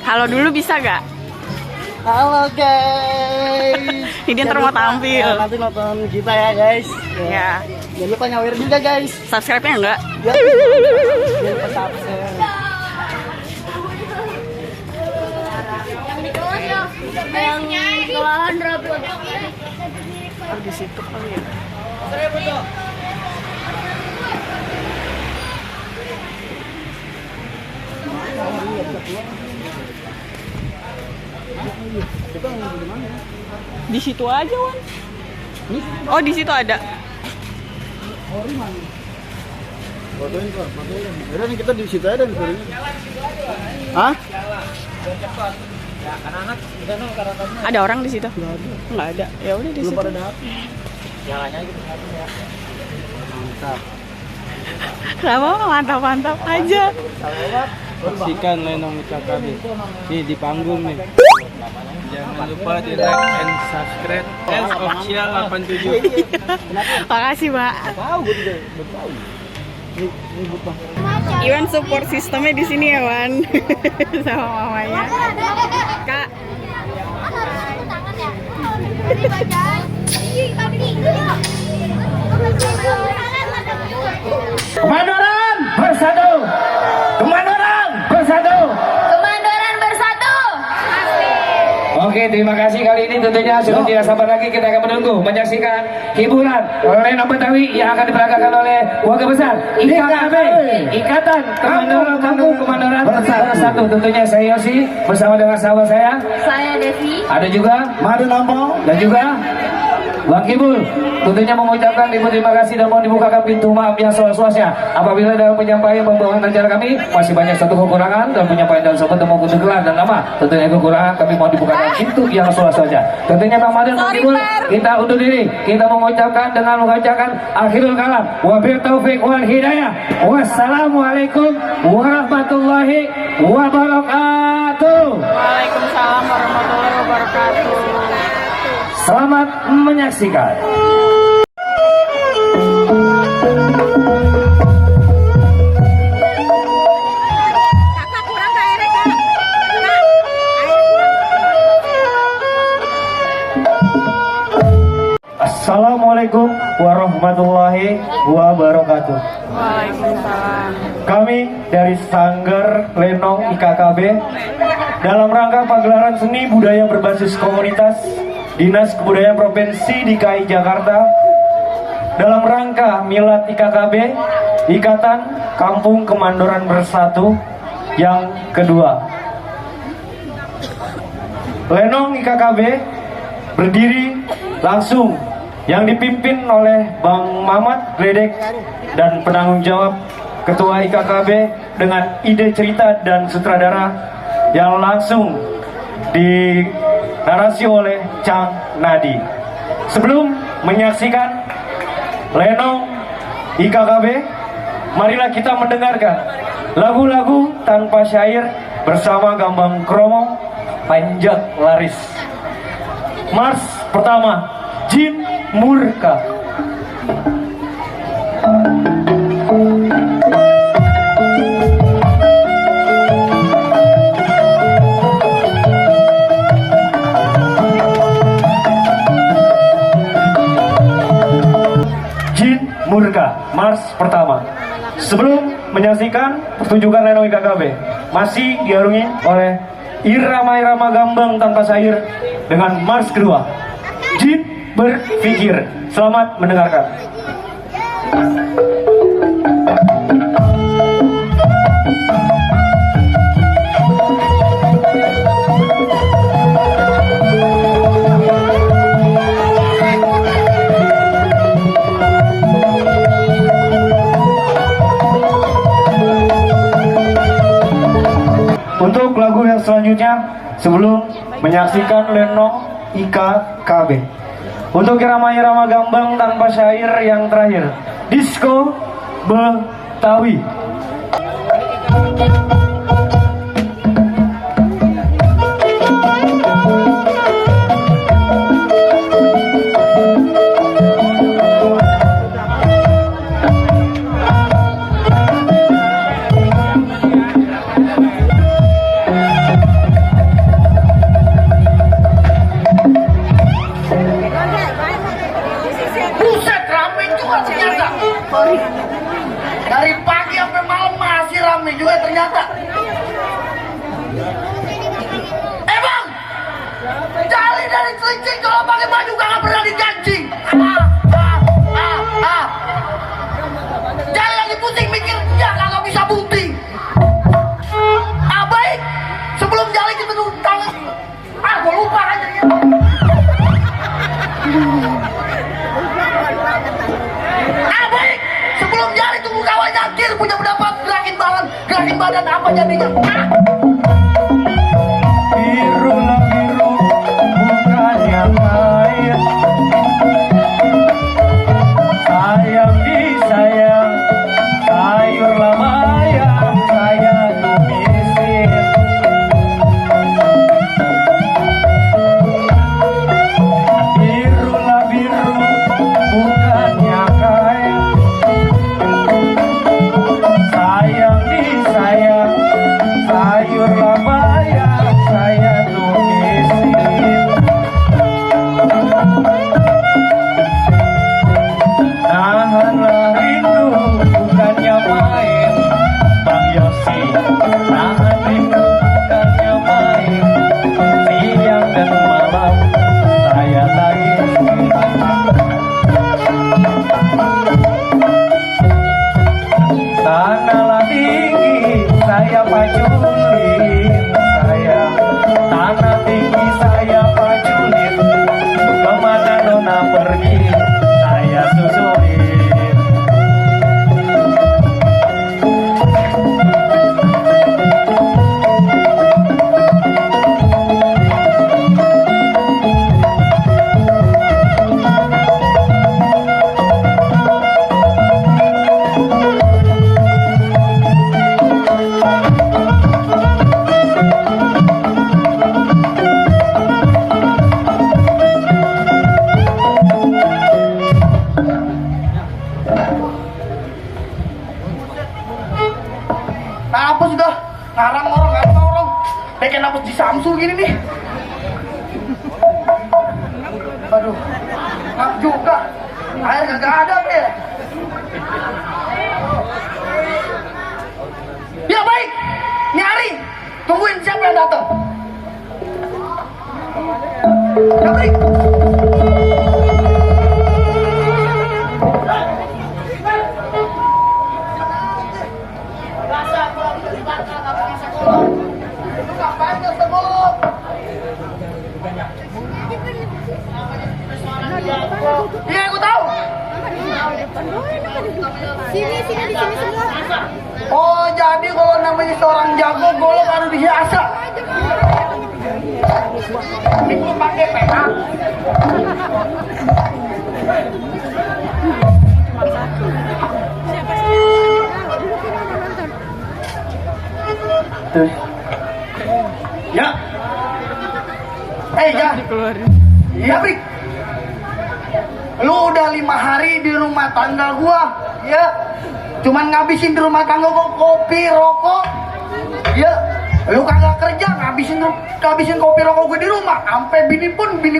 Halo dulu bisa gak? Halo guys. Ini ntar mau tampil. Ya, nanti nonton kita ya guys. Ya. Jangan lupa nyawer juga guys. Subscribe-nya enggak? Ya. Jangan lupa subscribe. Yang sekolahan berapa? Di situ kali ya. Di situ aja, Wan. Oh, di situ ada. Fotoin kok, fotoin. Udah nih kita di situ aja nih fotoin. Hah? Ada orang di situ? Nggak ada. Ya udah di Belum situ. pada datang. Jalannya gitu ya. Mantap. Kenapa mantap-mantap aja? Saksikan Lenong IKKB. Nih di panggung nih. Jangan lupa di like and subscribe. Official 87. Makasih, Mbak. Tahu gue juga belum tahu. Ribut bang. Iwan support sistemnya di sini ya, Wan. Sama mamanya. Kak. Kemandoran bersatu. Kemandoran bersatu. Kemandoran bersatu. Oke, terima kasih. Kali ini tentunya sudah tidak sabar lagi kita akan menunggu menyaksikan hiburan Lenong Betawi yang akan diperagakan oleh warga besar IKKB, Ikatan Kemandoran Kampung Kemandoran Bersatu. Tentunya saya Yosi bersama dengan sahabat saya. Saya Devi. Ada juga Madu Lampau. dan juga Bang Kibul. Tentunya mengucapkan terima kasih dan mohon dibukakan pintu maaf yang seluas-luasnya apabila dalam penyampaian pembawaan acara kami masih banyak satu kekurangan dan penyampaian dalam sobat maupun gelar dan nama. Tentunya kekurangan kami mohon dibukakan pintu yang seluas-luasnya. Tentunya Bang Madan, Bang Kibul, kita undur diri. Kita mengucapkan dengan mengucapkan akhirul kalam. Wabil taufik wal hidayah. Wassalamualaikum warahmatullahi wabarakatuh. Waalaikumsalam warahmatullahi wabarakatuh. Selamat menyaksikan. Kakak kurang ke airnya, Kak. Assalamualaikum warahmatullahi wabarakatuh. Waalaikumsalam. Kami dari Sanggar Lenong IKKB dalam rangka pagelaran seni budaya berbasis komunitas Dinas Kebudayaan Provinsi DKI Jakarta dalam rangka Milad IKKB Ikatan Kampung Kemandoran Bersatu yang kedua. Lenong IKKB berdiri langsung yang dipimpin oleh Bang Mamat Gledek dan penanggung jawab Ketua IKKB dengan ide cerita dan sutradara yang langsung dinarasi oleh Cang Nadi. Sebelum menyaksikan Lenong IKKB, marilah kita mendengarkan lagu-lagu tanpa syair bersama Gambang Kromong Panjat Laris. Mars pertama, Jin Murka. Murka, Mars pertama. Sebelum menyaksikan pertunjukan Lenong IKKB, masih diarungi oleh irama-irama gambang tanpa syair dengan Mars kedua, Jin Berpikir. Selamat mendengarkan. Untuk lagu yang selanjutnya, sebelum menyaksikan Lenong IKKB, untuk irama-irama gambang tanpa syair yang terakhir, Disco Betawi. Dari pagi sampai malam masih rame juga ternyata. Bang, jali dari Celincing kalau pakai baju kagak pernah digancing. Jali lagi pusing mikir, ya kagak bisa bukti. Baik, sebelum jali kita tuh tangan. Gua lupa aja ya. Baik, sebelum jali tunggu kawan nyakir punya pendapat gerakin badan apa jadinya. Biru lah biru, bukan yang lain. Sayang disayang, sayur lah mayang, saya tumisin. Biru lah biru, bukan yang kaya. Sayang disayang, sayur lah mayang, saya tumisin. Nahanlah rindu, bukannya main, Bang Yosi. Nahan rindu, bukannya main, siang dan malam saya tagih. Tanahlah tinggi, saya paculin, saya tanah tinggi saya paculin. Kemana nona pergi, saya susulin. Nah, apa sudah? Ngarang orang. Pengen napus di Samsu gini nih. Aduh, ngap juga. Air kagak ada, Be. Ya baik, nyari. Tungguin siapa yang datang. Ya baik. Iya, aku tahu. Sini di sini semua. Oh, jadi kalau namanya seorang jago, golok harus dihiasa. Ini gua pakai PH. Ya, Ya. Dikeluarin. Iya, Brik. Lu udah 5 hari di rumah tangga gua, ya. Cuman ngabisin di rumah tangga gua kopi, rokok. Ya. Lu kagak kerja, ngabisin kopi rokok gua di rumah. Sampai bini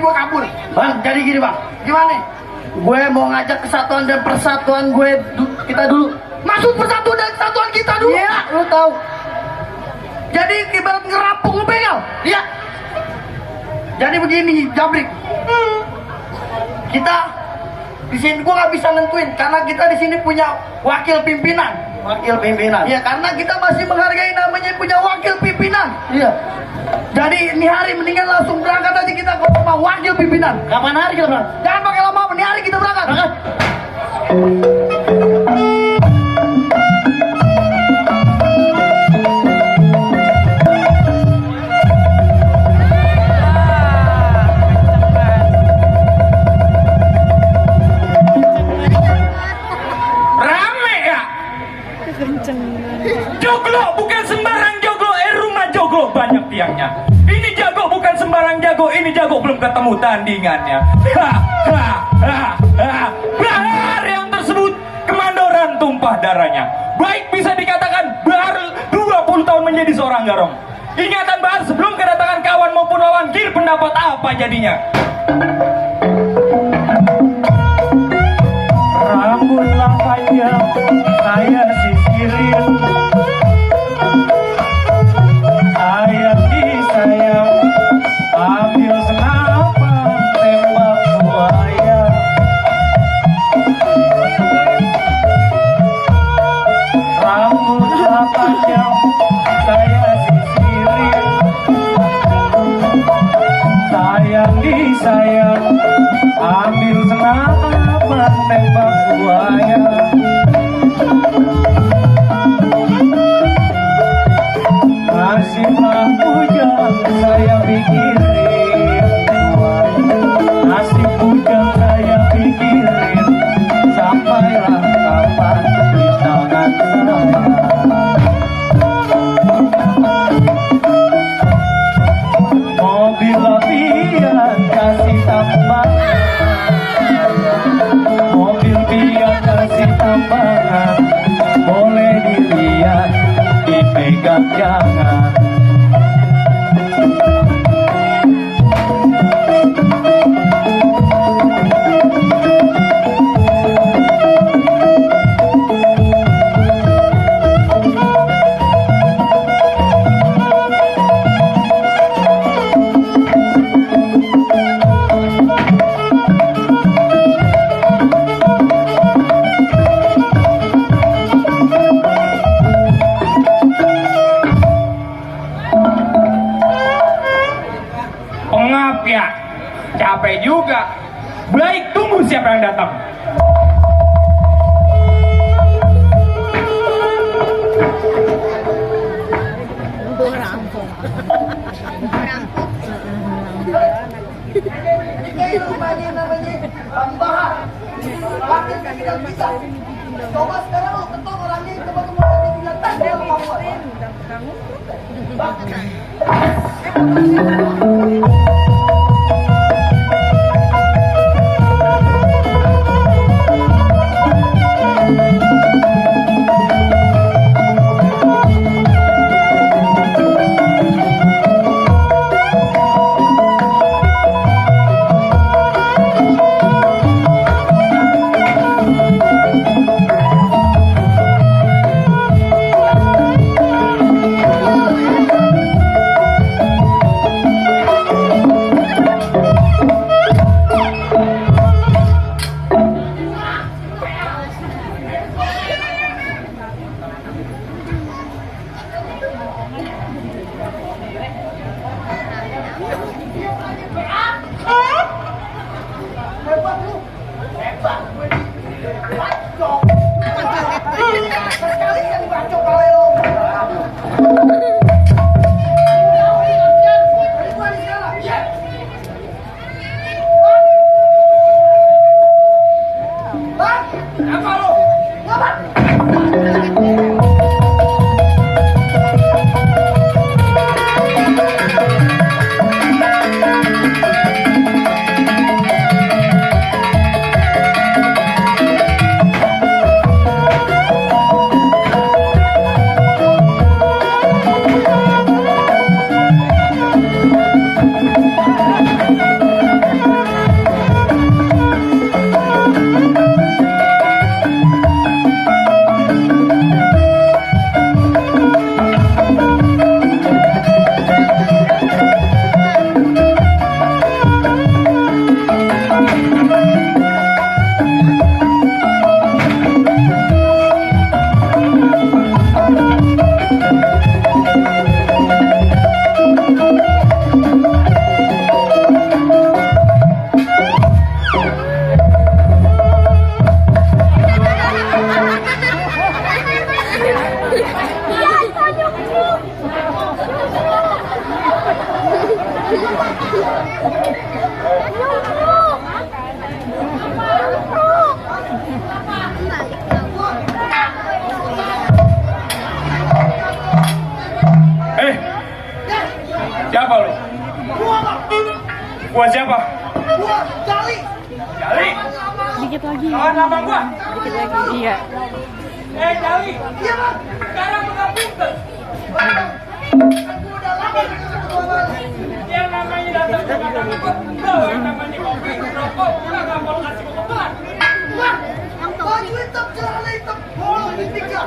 gua kabur. Bang, jadi gini, Bang. Gimana? Gue mau ngajak kesatuan dan persatuan kita dulu. Maksud persatuan dan kesatuan kita dulu? Iya, lu tahu. Jadi ibarat ngerapuk lu begal. Iya. Jadi begini, Jabrik. Kita di sini gua nggak bisa nentuin karena kita di sini punya wakil pimpinan. Wakil pimpinan. Iya, karena kita masih menghargai namanya punya wakil pimpinan. Iya. Jadi ini hari mendingan langsung berangkat aja kita ke rumah wakil pimpinan. Kapan hari kita berangkat? Jangan pakai lama, ini hari kita berangkat. Berangkat. Joglo bukan sembarang joglo, rumah joglo banyak tiangnya. Ini jago bukan sembarang jago, ini jago belum ketemu tandingannya. Bahar yang tersebut kemandoran tumpah darahnya. Baik bisa dikatakan Bahar 20 tahun menjadi seorang garong. Ingatan Bahar sebelum kedatangan kawan maupun lawan, kir pendapat apa jadinya? Rambutlah panjang lapangan, boleh dilihat, dipegang jangan. Pengap ya, capek juga. Baik, tunggu siapa yang datang. Ini rumahnya namanya tambahan. Laki tidak bisa. Coba sekarang lu ketok orangnya coba kemudian dia tas dia mau apa? Siapa lu? Gua siapa? Gua Jali. Jali? Dikit lagi. Kawan nama gua? Dikit lagi. Iya. Jali. Iya, Bang. Sekarang bukan pinter. Gua udah lama Yang namanya datang ke kandang gua, tahu yang namanya kopi, rokok, pulang nggak mau kasih ke kebetulan. Bang, baju hitam, celana hitam, bolong di tiga.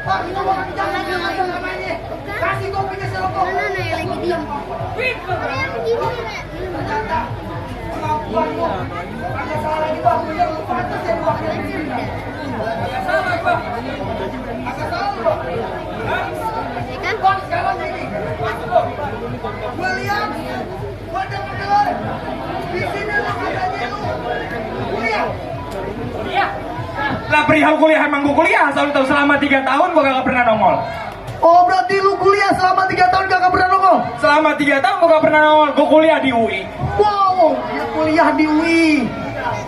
Bang, itu bang, jangan ada namanya. Kasih kopinya si rokok. Mana nih lagi diem? Pinter. Begini nih. Ternyata pengakuan lu. Ada salah lagi bang, punya lu pantas ya bang. Nggak salah gua. Agak salah lu bang. Ya kan? Bang, sekarang ini. Gua lihat, gua dengar. Di sini lu katanya lu kuliah. Kuliah? Lah perihal kuliah emang gua kuliah, asal lu tahu selama 3 tahun gua gak pernah nongol. Oh, berarti lu kuliah selama 3 tahun gak pernah nongol? Selama 3 tahun gua gak pernah nongol, gua kuliah di UI. Wow, dia kuliah di UI.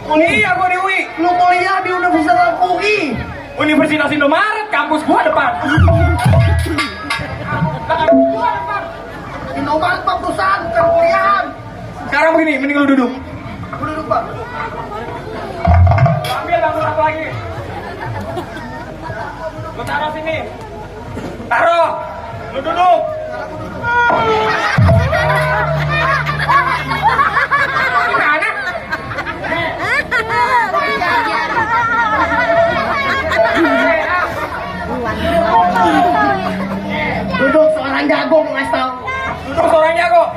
Kuliah gua di UI. Lu kuliah di Universitas UI. Universitas Indomaret, kampus gua depan. Indomaret Pak perusahaan, bukan kuliahan. Sekarang begini, mending lu duduk. Gua duduk Pak. Ambil bangku satu lagi. Lu taruh sini. Taruh. Lu duduk. Gimana? Duduk seorang jago ngasih tahu. Duduk seorang jago.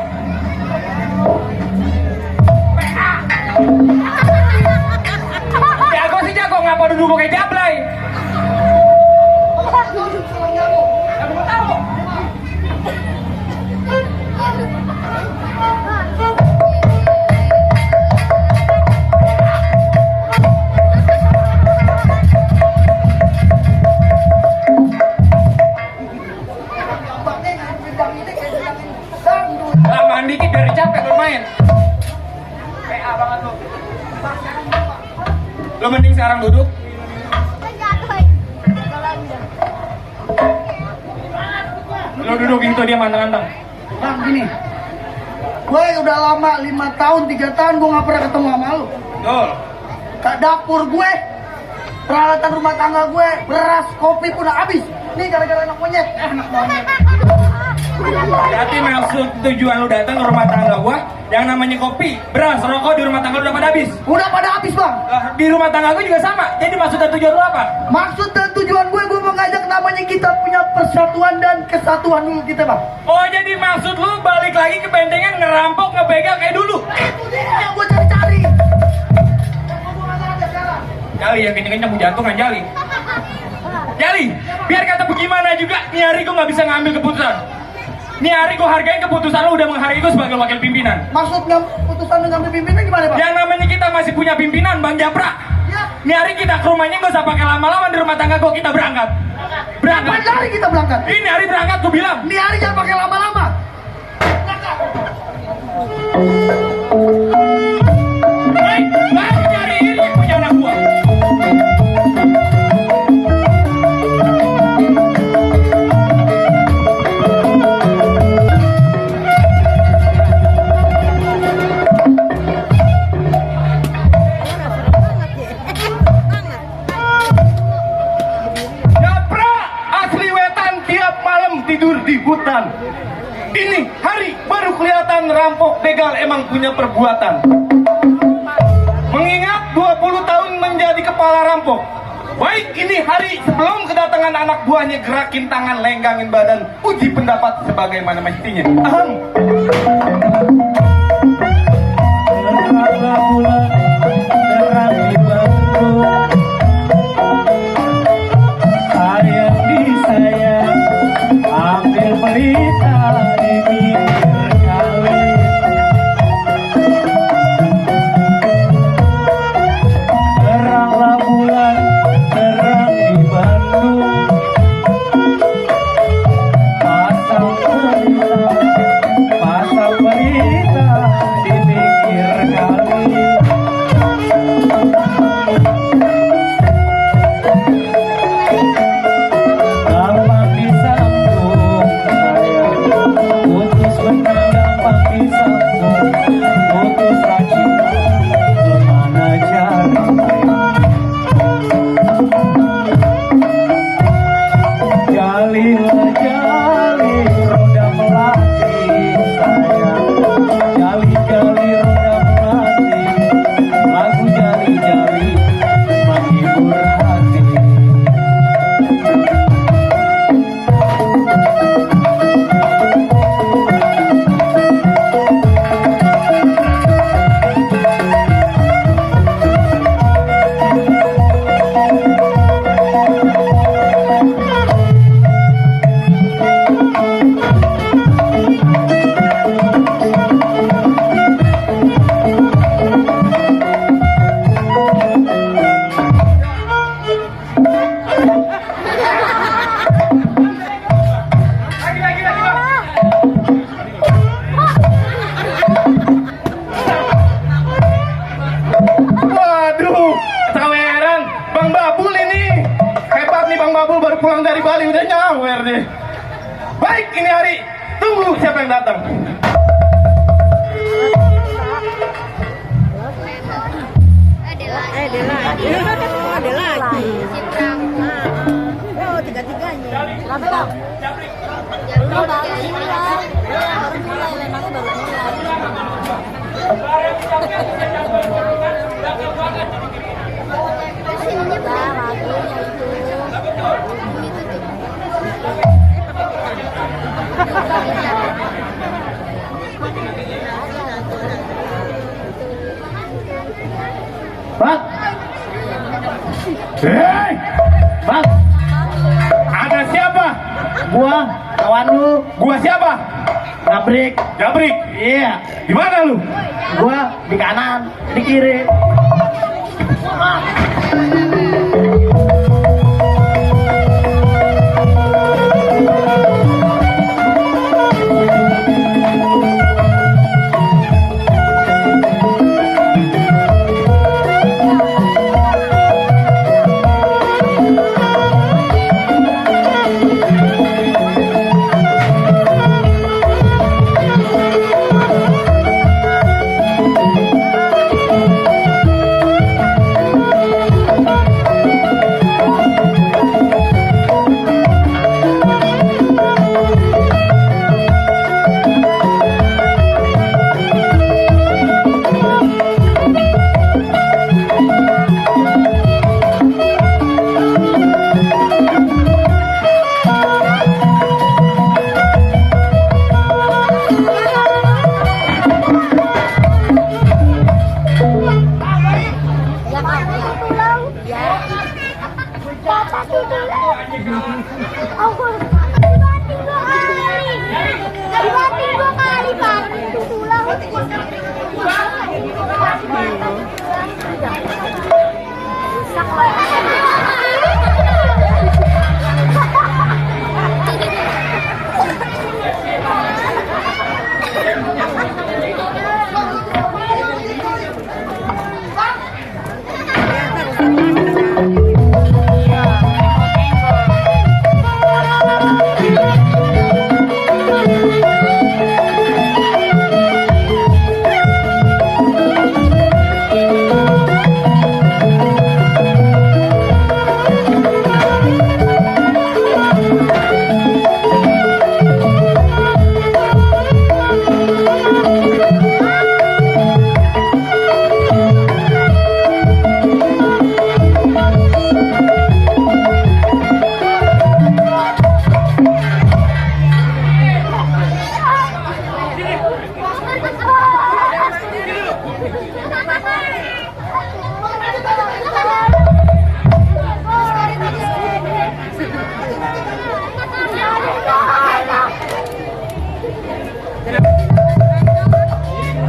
Jago sih jago, ngapa duduk kayak jablay? Lamaan dikit biar capek bermain. PA banget lu. Lu mending sekarang duduk. Lu duduk gitu dia manteng-manteng. Bang gini, gue udah lama 5 tahun, 3 tahun gue gak pernah ketemu sama lu. Betul. Ke dapur gue, peralatan rumah tangga gue, beras, kopi pun udah habis. Nih gara-gara anak monyet, anak monyet. Berarti maksud tujuan lu datang ke rumah tangga gua yang namanya kopi, beras, rokok di rumah tangga lu udah pada habis. Udah pada habis bang. Di rumah tangga gua juga sama. Jadi maksud dan tujuan lu apa? Maksud dan tujuan gue mau ngajak namanya kita punya persatuan dan kesatuan dulu kita bang. Oh jadi maksud lu balik lagi ke bentengan ngerampok, ngebegal kayak dulu? Itu dia yang gue cari-cari. Jali ya kenceng-kenceng mau jantung kan Jali. Jali, biar kata bagaimana juga, nih hari gua nggak bisa ngambil keputusan. Nih hari gua hargain keputusan lu udah menghargai gua sebagai wakil pimpinan. Maksudnya putusan dengan pimpinan gimana bang? Yang namanya kita masih punya pimpinan, Bang Japra. Ya. Nih hari kita ke rumahnya gak usah pakai lama-lama di rumah tangga gua, kita berangkat. Kapan hari kita berangkat? Ini hari berangkat gua bilang. Ini hari jangan pakai lama-lama. Berangkat. Hei, balik nyari ini punya anak gua. Japra asli wetan tiap malam tidur di hutan. Ini hari baru kelihatan rampok begal emang punya perbuatan. Mengingat 20 tahun menjadi kepala rampok. Baik ini hari sebelum kedatangan anak buahnya gerakin tangan, lenggangin badan, uji pendapat sebagaimana mestinya. Aham. Sayang disayang, ambil pelita di pinggir kali. Teranglah bulan, terang di Bandung. Pasang pelita di pinggir kali. Gampang disambung sayang, putus benang gampang disambung, putus cinta kemana cari? Jalilah jali roda melatih sayang, jali-jali roda melatih, lagu jali-jali menghibur hati. Lagi, waduh, saweran, Bang Babul ini hebat nih. Bang Babul baru pulang dari Bali udah nyawer deh. Baik ini hari, tunggu siapa yang datang. Ada lagi. Ada lagi. Si Pram. Oh, 3 Bang. Hei, Bang. Ada siapa? Gua, kawan lu. Gua siapa? Gabrik. Gabrik? Iya. Di mana lu? Gua di kanan, di kiri.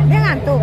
Dia ngantuk.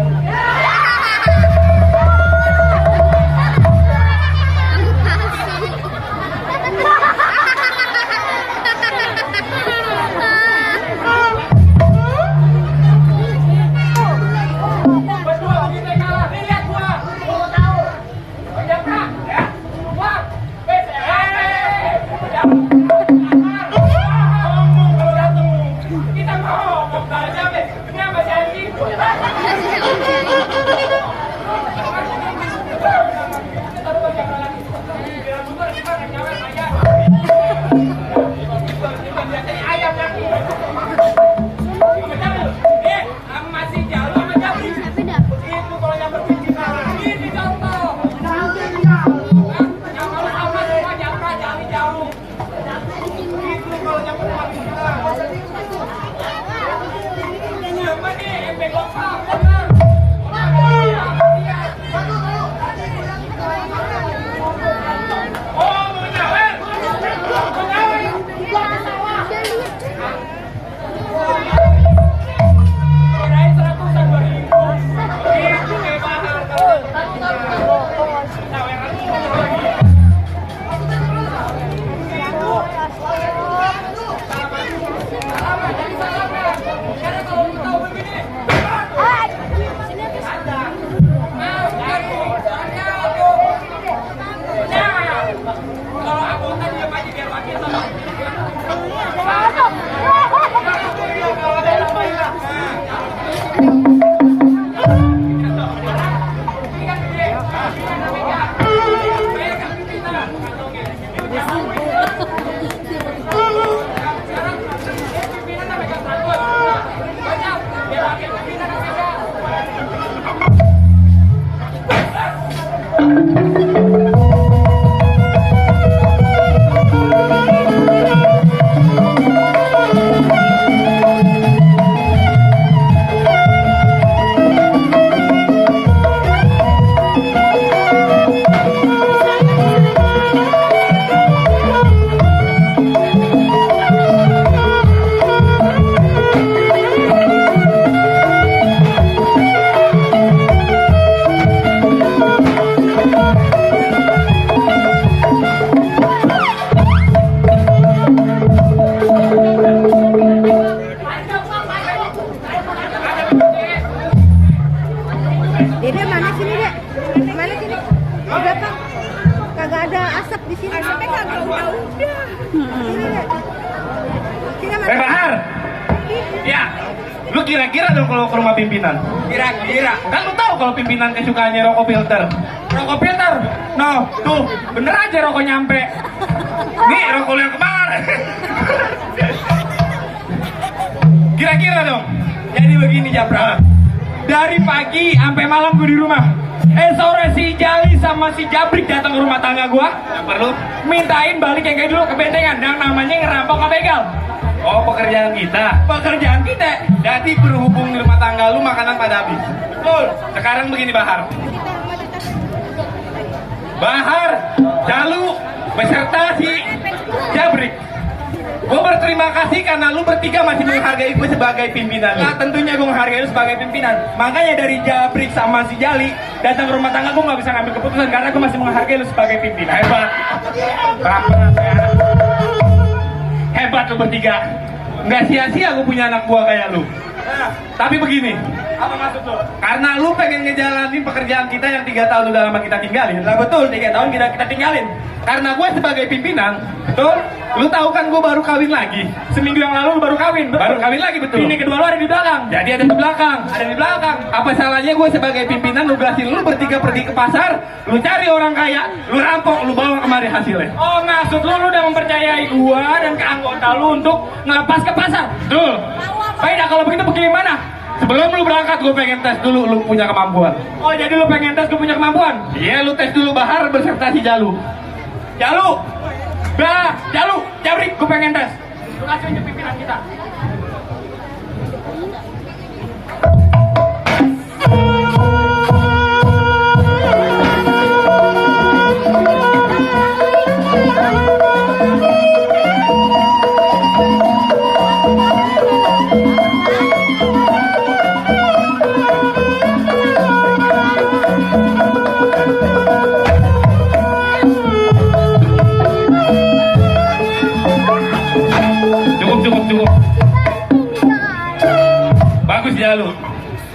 SMP kagak udah. Bahar. Ya. Lu kira-kira dong kalau ke rumah pimpinan? Kira-kira. Kan lu tahu kalau pimpinan kesukaannya rokok filter. Rokok filter? No, tuh, bener aja rokok nyampe. Nih rokok yang kemarin. Kira-kira dong. Jadi begini Japra. Dari pagi sampai malam gue di rumah. Sore si Jali sama si Jabrik datang ke rumah tangga gua. Yang perlu mintain balik yang kayak dulu ke bentengan. Yang namanya ngerampok ke begal. Oh, pekerjaan kita. Pekerjaan kita. Jadi berhubung di rumah tangga lu makanan pada habis. Betul. Sekarang begini Bahar. Bahar, Jalu, beserta si Jabrik. Gue berterima kasih karena lu bertiga masih menghargai gue sebagai pimpinan. Nah, tentunya gue menghargai lu sebagai pimpinan. Makanya dari Jabrik sama si Jali datang ke rumah tangga gue nggak bisa ngambil keputusan karena gue masih menghargai lu sebagai pimpinan. Hebat. Hebat lu bertiga. Nggak sia-sia gue punya anak buah kayak lu. Tapi begini, apa maksud lu? Karena lu pengen ngejalanin pekerjaan kita yang 3 tahun udah lama kita tinggalin. Nah betul, 3 tahun kita tinggalin. Karena gue sebagai pimpinan, betul? Lu tahu kan gue baru kawin lagi. Seminggu yang lalu lu baru kawin, betul? Baru kawin lagi, betul? Ini kedua lu ada di belakang. Jadi ada di belakang, ada di belakang. Apa salahnya gue sebagai pimpinan nugasin lu bertiga pergi ke pasar, lu cari orang kaya, lu rampok, lu bawa kemari hasilnya. Oh maksud lu udah mempercayai gue dan ke anggota lu untuk ngelepas ke pasar? Betul. Baik, kalau begitu bagaimana? Sebelum lu berangkat gue pengen tes dulu lu punya kemampuan. Oh jadi lu pengen tes gue punya kemampuan? Iya, lu tes dulu Bahar beserta si Jalu. Jalu, Jalu, Jabrik, gue pengen tes. Lu kasih aja pimpinan kita. Cukup. Bagus Jalu.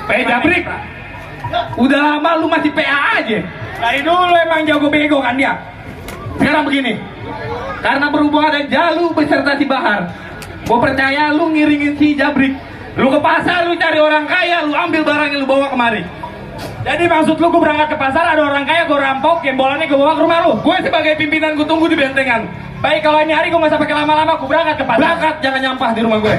Jabrik. Udah lama lu masih PA aja. Dari dulu emang jago bego kan dia. Sekarang begini. Karena berhubung ada Jalu beserta si Bahar, gue percaya lu ngiringin si Jabrik. Lu ke pasar, lu cari orang kaya, lu ambil barangnya, lu bawa kemari. Jadi maksud lu gue berangkat ke pasar, ada orang kaya, gue rampok, gembolannya gue bawa ke rumah lu. Gue sebagai pimpinan gue tunggu di bentengan. Baik, kalau ini hari gue gak usah pakai lama-lama, gue berangkat ke pasar. Berangkat, jangan nyampah di rumah gue.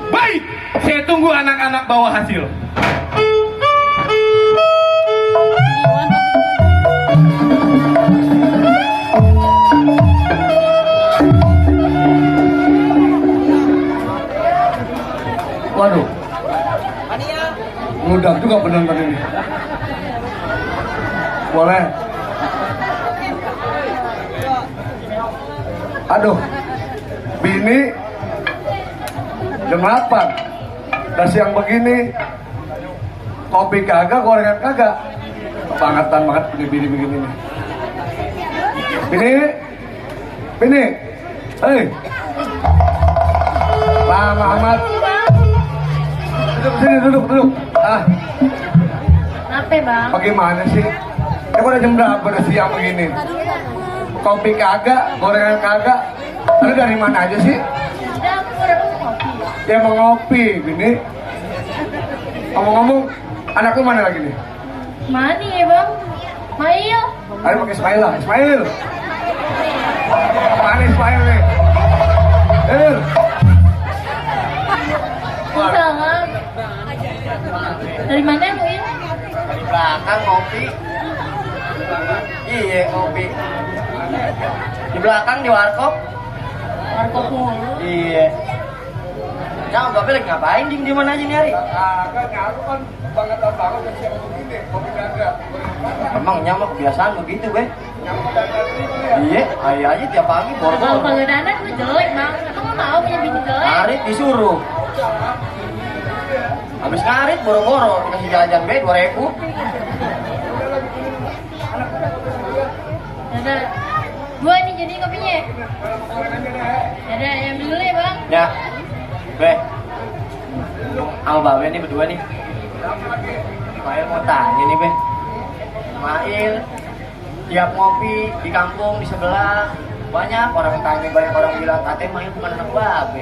Baik, saya tunggu anak-anak bawa hasil. Waduh, mudah juga penonton ini. Boleh. Aduh, bini jam 8 udah siang begini, kopi kagak, gorengan kagak. Kebangetan banget bini begini nih. Bini, hei, lama amat. Duduk. Kenapa bang? Bagaimana sih? Udah jam berapa udah siang begini? Kopi kagak, gorengan kagak. Lu dari mana aja sih? Udah aku udah kopi. Dia mau ngopi, Bini. Ngomong-ngomong, anak lu mana lagi nih? Mana ya bang? Mail. Ayo pakai Ismail lah, Ismail. Mana Ismail nih? Salam. Dari mana lu ini? Di belakang ngopi. Iya ngopi. Di belakang di warkop. Warkop mulu. Iya. Jangan bapak lagi ngapain di mana aja nih hari? Kagak nyamuk kan banget siang begini kopi kagak. Emang nyamuk kebiasaan begitu be? Iya, ayo aja tiap pagi Kalau pengedana gue jelek bang. Aku nggak mau punya bini jelek. ngarit disuruh. Habis ngarit boro-boro dikasih jajan be 2.000. Yaudah, gua nih jadi kopinya. Yaudah, yang dulu ya bang. Ya, be. Sama babe nih berdua nih. Mail mau tanya nih be. Mail tiap ngopi di kampung di sebelah banyak orang tanya, banyak orang bilang katanya Mail bukan anak babe.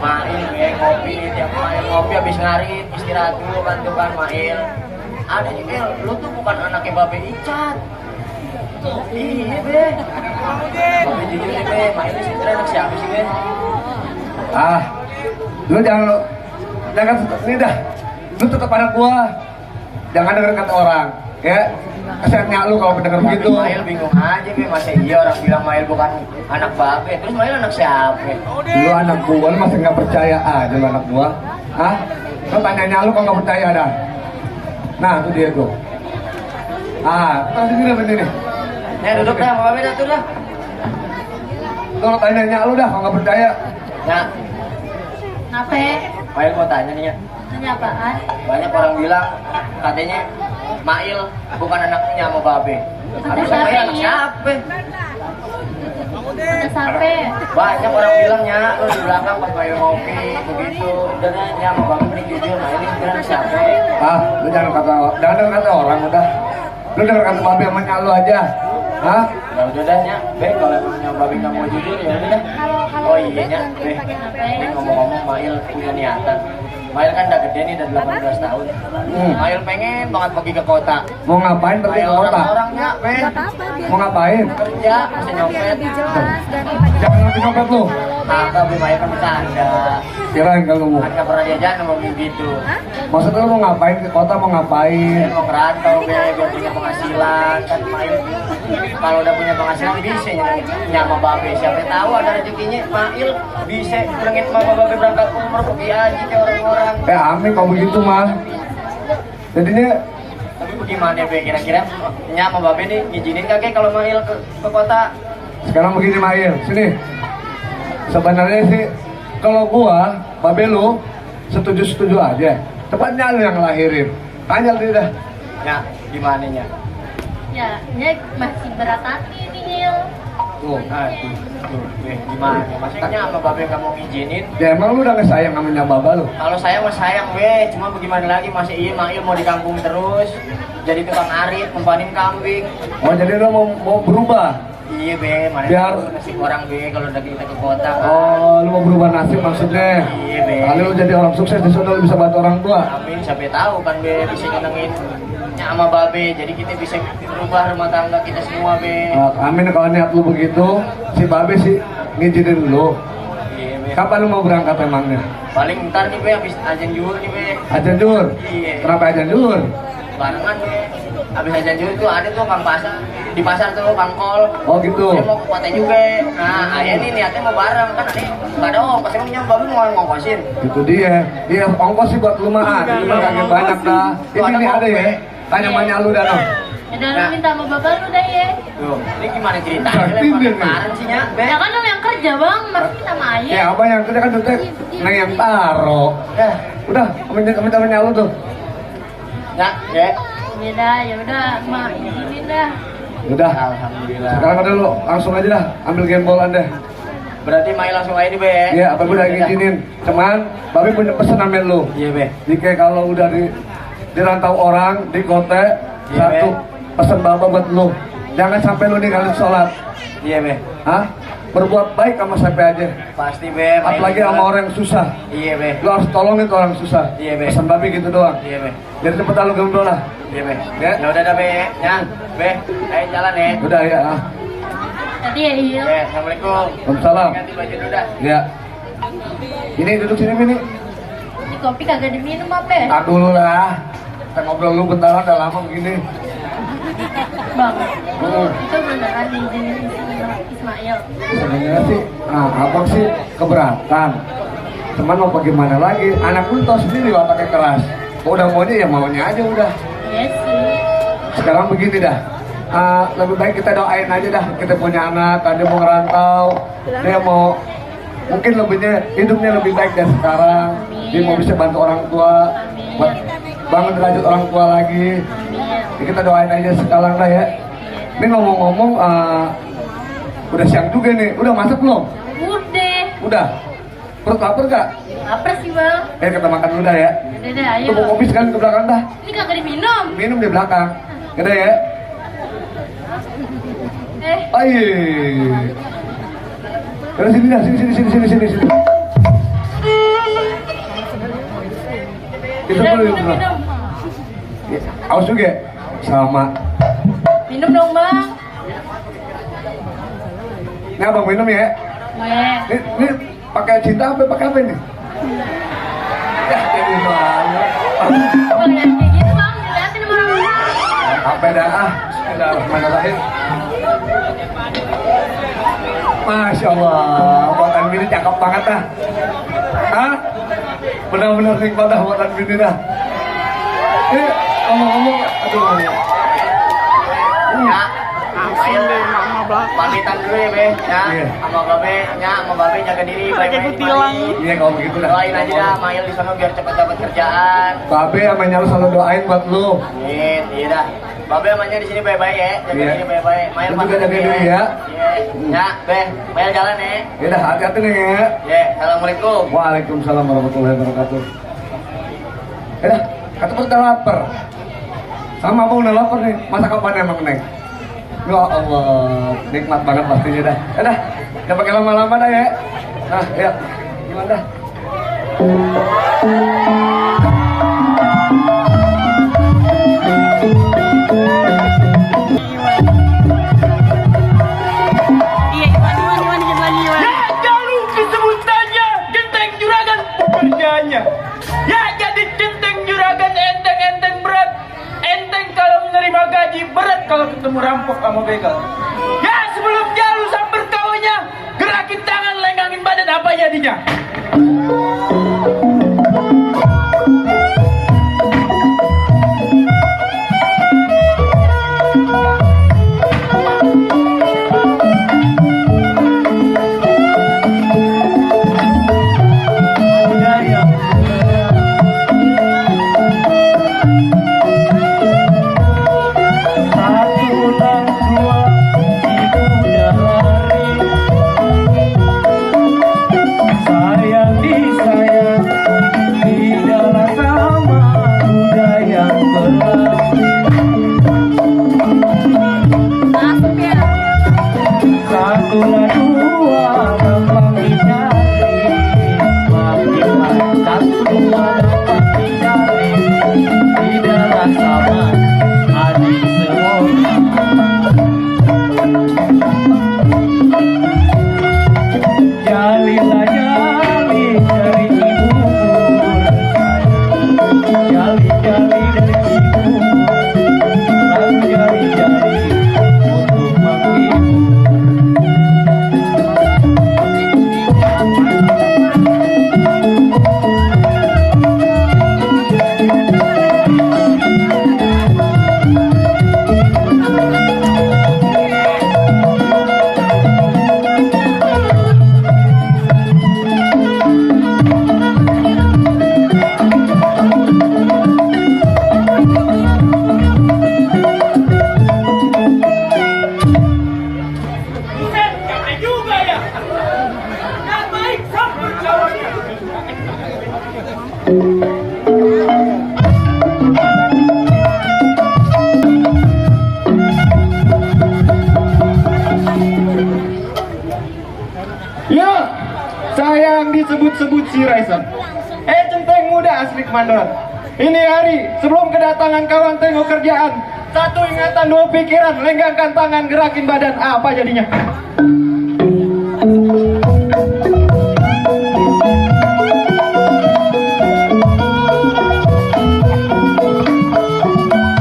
Mail ngopi tiap Mail ngopi habis ngarit istirahat dulu kan tuh kan Mail. Ada juga lu tuh bukan anaknya babe Icat. Iya be. Babe jujur nih be, Mail ini sebenarnya anak siapa sih be? Lu jangan ini dah. Lu tetap anak gua. Jangan denger kata orang, ya. Kasihannya lu kalau mendengar begitu. Mail bingung aja be, masa iya orang bilang Mail bukan anak babe, terus Mail anak siapa? Lu anak gua, lu masih nggak percaya aja lu anak gua. Hah? Lu tanyanya lu kok nggak percaya dah. Nah, itu dia tuh. Tahu sini nih. Nih duduk dah, mau babe dah tuh dah. Lu tanyanya lu dah, kok nggak percaya. Nah, Apa? Mail mau tanya nih ya. Tanya apaan? Banyak orang bilang katanya Mail bukan anaknya sama babe. Habis siapa Mail anak iya? siapa? Ada sampai. Banyak orang bilangnya lu di belakang pas Mail ngopi begitu. Sebenarnya sama babe ini jujur Mail ini sebenarnya anak siapa? Lu jangan denger kata orang udah. Lu denger kata babe sama nyak lu aja. Hah? Ya udah dah nya, be kalau emangnya babe nggak mau jujur ya udah dah. Oh iya nya, be ngomong-ngomong Mail punya niatan. Mail kan udah gede nih, udah 18 tahun. Mail pengen banget pergi ke kota. Mau ngapain pergi ke Mail kota? orang-orangnya, be Mau ngapain? kerja, bisa nyopet. Jangan ngerti nyopet lu. Kagak, be Mail kan bercanda. Kirain kalau mau. Kan nggak pernah jajan ngomong gitu. Maksudnya lu mau ngapain ke kota, mau ngapain? Mail mau ngerantau, be biar punya penghasilan. Kan Mail kalau udah punya penghasilan bisa nyama babe. Siapa tahu ada rezekinya Mail bisa bilangin mama babe berangkat umroh pergi haji ke orang-orang. Amin kalau begitu mah. Jadinya Tapi bagaimana be kira-kira nyama babe nih ngizinin kakek kalau Mail ke kota? sekarang begini Mail, sini. Sebenarnya sih kalau gua, babe lu setuju-setuju aja. Tepatnya lu yang ngelahirin. Tanya dia dah. Ya, gimana nya? Ya, ini masih berat hati nih, Nil. Tuh. Gimana? Maksudnya sama babe kamu ngizinin? Ya emang lu udah nggak sayang sama nyak baba lu? Kalau sayang mah sayang be, cuma bagaimana lagi masih iya Mail mau di kampung terus, jadi tukang arit, mempanin kambing. Oh jadi lu mau berubah? Iya be, mana Biar- tahu nasib orang be kalau udah kita ke kota kan. Oh, lu mau berubah nasib maksudnya? Iya be. Kali lu jadi orang sukses di sana, lu bisa bantu orang tua. Amin, sampai tahu kan be bisa nyenengin sama babe, jadi kita bisa berubah rumah tangga kita semua be. Amin kalau niat lu begitu, si babe sih ngizinin lu. Iya be. Kapan lu mau berangkat emangnya? Paling ntar nih be, habis ajan juhur nih be. Ajan Dur. Iya. Kenapa ajan Dur? Barengan be. Habis ajan juhur tuh ada tuh kang pasar, di pasar tuh kang kol. Oh gitu. Dia mau ke kota juga. Nah, ayah nih niatnya mau bareng kan ada nggak ada ongkos, emang nyam babe mau ngongkosin. Itu dia. Iya, ongkos sih buat lu mah. Ini mah kagak banyak dah. Ini ada ya. Tanya banyak lu dah. Udah lu minta sama bapak lu dah ya. Tuh, ini gimana ceritanya? Sakti dia, Lemparan sih nya, be. Ya kan lu yang kerja bang, masa minta sama ayah. Ya apa yang kerja kan tuh neng yang taro. Dah, Udah, minta lu tuh. Ya udah, mak izinin dah. Udah. Alhamdulillah. Sekarang ada lu langsung aja dah ambil gembolan deh. Berarti Mai langsung aja nih, be. Iya, apa gue udah ngizinin. Cuman, babe punya pesan sama lu. Iya, be. Jika kalau udah dirantau orang di kota, Iya, satu Be. pesan baba buat lu. Jangan sampai lu ninggalin sholat. Iya, be. Hah? Berbuat baik sama siapa aja. Pasti, be. Mai Apalagi juga. sama orang yang susah. Iya, be. Lu harus tolongin tuh orang susah. Iya, Be. Pesan babe gitu doang. Iya, be. Jadi cepetan lu gembel lah. Iya, be. Ya. Ya udah dah, be. Nyang, be. Ayo jalan ya. Udah ya. Tadi ya Il. Ya, assalamualaikum. Waalaikumsalam. Ganti baju dulu dah. Ya. Ini duduk sini ini. Ini kopi kagak diminum apa? Tak dulu lah. Kita ngobrol lu bentaran udah lama begini. Bang, itu beneran diizinin Ismail. Sebenarnya sih, abang sih keberatan. Cuman mau bagaimana lagi? Anak lu tau sendiri wataknya keras. Udah maunya ya maunya aja udah. Iya sih. Sekarang begini dah. Lebih baik kita doain aja dah. Kita punya anak, dia mau ngerantau, dia mau mungkin hidupnya lebih baik dari sekarang. Dia mau bisa bantu orang tua, buat bangun derajat orang tua lagi. Amin. Ya, kita doain aja sekarang dah ya. Ini ngomong-ngomong, udah siang juga nih. Udah masak belum? Udah. Udah. Perut lapar gak? Lapar sih bang. Kita makan dulu dah ya. Udah dah, ayo. Tunggu kopi sekali ke belakang dah. Ini kagak diminum. minum di belakang. Gede ya? Ayo. Dari sini dah, sini. Itu boleh minum. Awas juga. Sama. Minum dong bang. Ini abang minum ya. Ini pakai cinta apa pakai apa ini? Ya jadi malu. Bang jangan kayak gitu bang, dilihatin sama orang. Apa dah? Bismillahirrahmanirrahim. Masya Allah, buatan bini cakep banget dah. Hah? Benar-benar nikmat dah buatan bini dah. Ngomong-ngomong, aduh. Ya, langsung deh mama belakang. Pamitan dulu ya, Be. Ya, sama Babe, sama Babe jaga diri. Pakai kutilang. Iya, kalau begitu dah. Doain aja dah, Mail di sana biar cepat dapat kerjaan. Babe sama Nyal selalu doain buat lu. Amin, iya dah. Babe amanya di sini baik-baik ya, jaga Iya. diri baik-baik. Mail Lu juga jaga diri ya. Iya. Ya, Be, Mail jalan ya. Ya dah, hati-hati nih ya. Ya, assalamualaikum. Waalaikumsalam warahmatullahi wabarakatuh. Ya dah, kata udah lapar. Sama abang udah lapar nih. Masa kapan emang Neng? Ya Allah, nikmat banget pastinya dah. Ya dah, jangan pakai lama-lama dah ya. Nah, ya. Gimana dah? Iya, Iwan dikit lagi Iwan. Lalu kesebutannya genteng juragan pekerjaannya. Ya jadi genteng juragan enteng berat. Enteng kalau menerima gaji, berat kalau ketemu rampok sama begal. Ya sebelum jalu sambar kawannya, gerakin tangan, lenggangin badan, apa jadinya? Ya, saya yang disebut-sebut si Raisa. Centeng muda asli Mandor. Ini hari sebelum kedatangan kawan tengok kerjaan. Satu ingatan, dua pikiran, lenggangkan tangan, gerakin badan. Apa jadinya?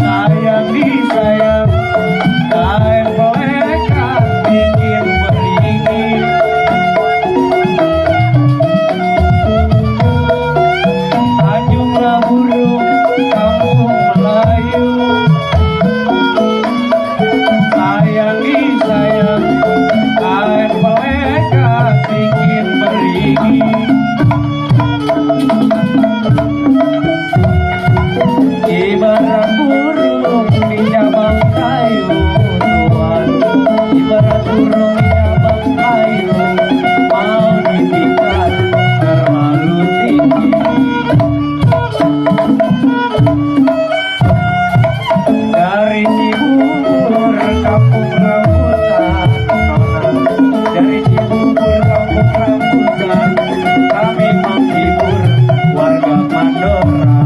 Sayang disayang, kain belekan bikin beringin. Tanjunglah burung kampung Melayu. Sayang disayang, kampung rambutan, dari Cibubur kampung rambutan, kami menghibur warga Mandora.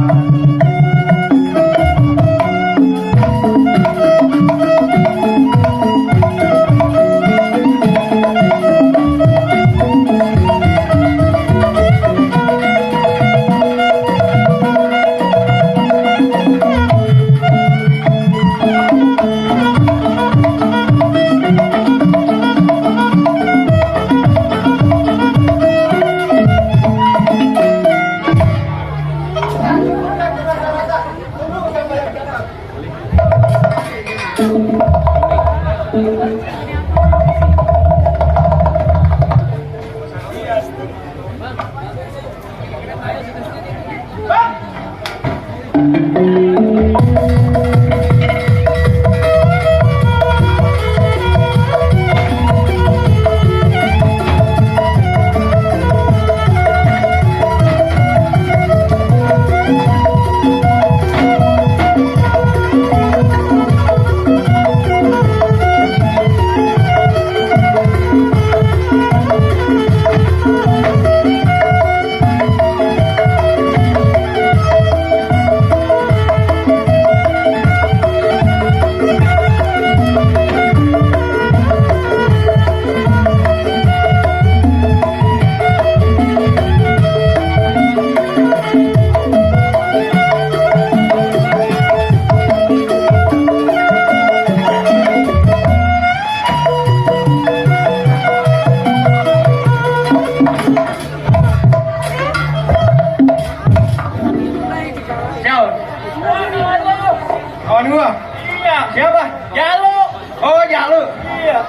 Kawan gua? Iya. Siapa? Jalu. Oh, Jalu. Iya.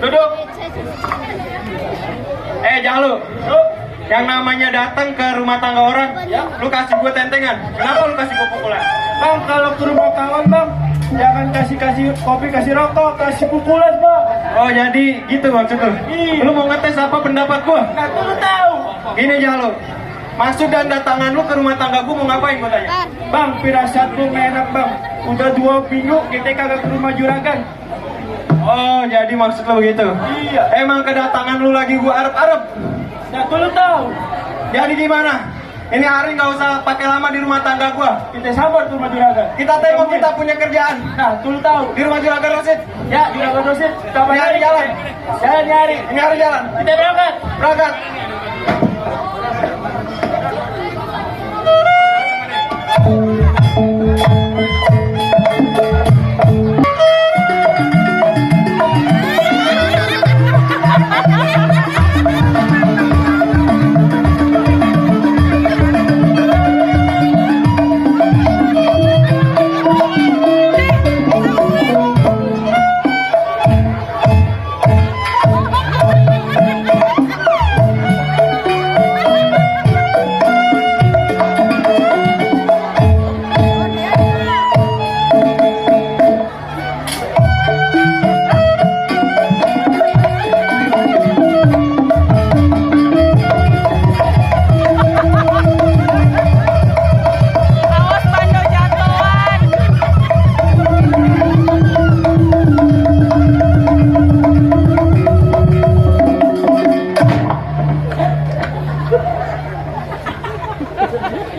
Duduk. Jalu. Yang namanya datang ke rumah tangga orang, lu kasih gua tentengan. Kenapa lu kasih gua pukulan? Bang, kalau ke rumah kawan bang, jangan kasih kopi, kasih rokok, kasih pukulan bang. Oh, jadi gitu maksud lu? Iya. Lu mau ngetes apa pendapat gua? Nah, lu tahu. Gini Jalu. Maksud dan datangan lu ke rumah tangga gua mau ngapain gua tanya? Bang, firasat lu enak bang. Udah 2 minggu kita kagak ke rumah juragan. Oh, jadi maksud lu begitu? Iya. Emang kedatangan lu lagi gua arep-arep? Nah, lu tahu. Jadi gimana? Ini hari nggak usah pakai lama di rumah tangga gua. Kita sabar ke rumah juragan. Kita tengok kita punya kerjaan. Nah, lu tahu. Di rumah juragan Rosid. Ya, juragan Rosid. Kita Nyari jalan. Jalan nyari. Nyari jalan. Kita berangkat. Berangkat.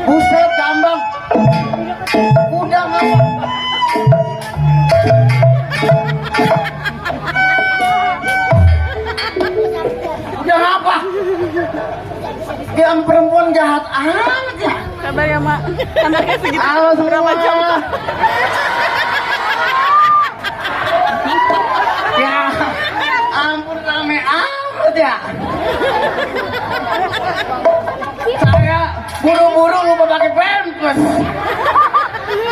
Buset, Gambang. Udah ngapa? Udah ngapa? Yang perempuan jahat amat ya. Sabar ya, Mak. Anaknya segitu. Halo Berapa jam? semua. Ya, ampun rame amat ya. Saya buru-buru lupa pakai pampers.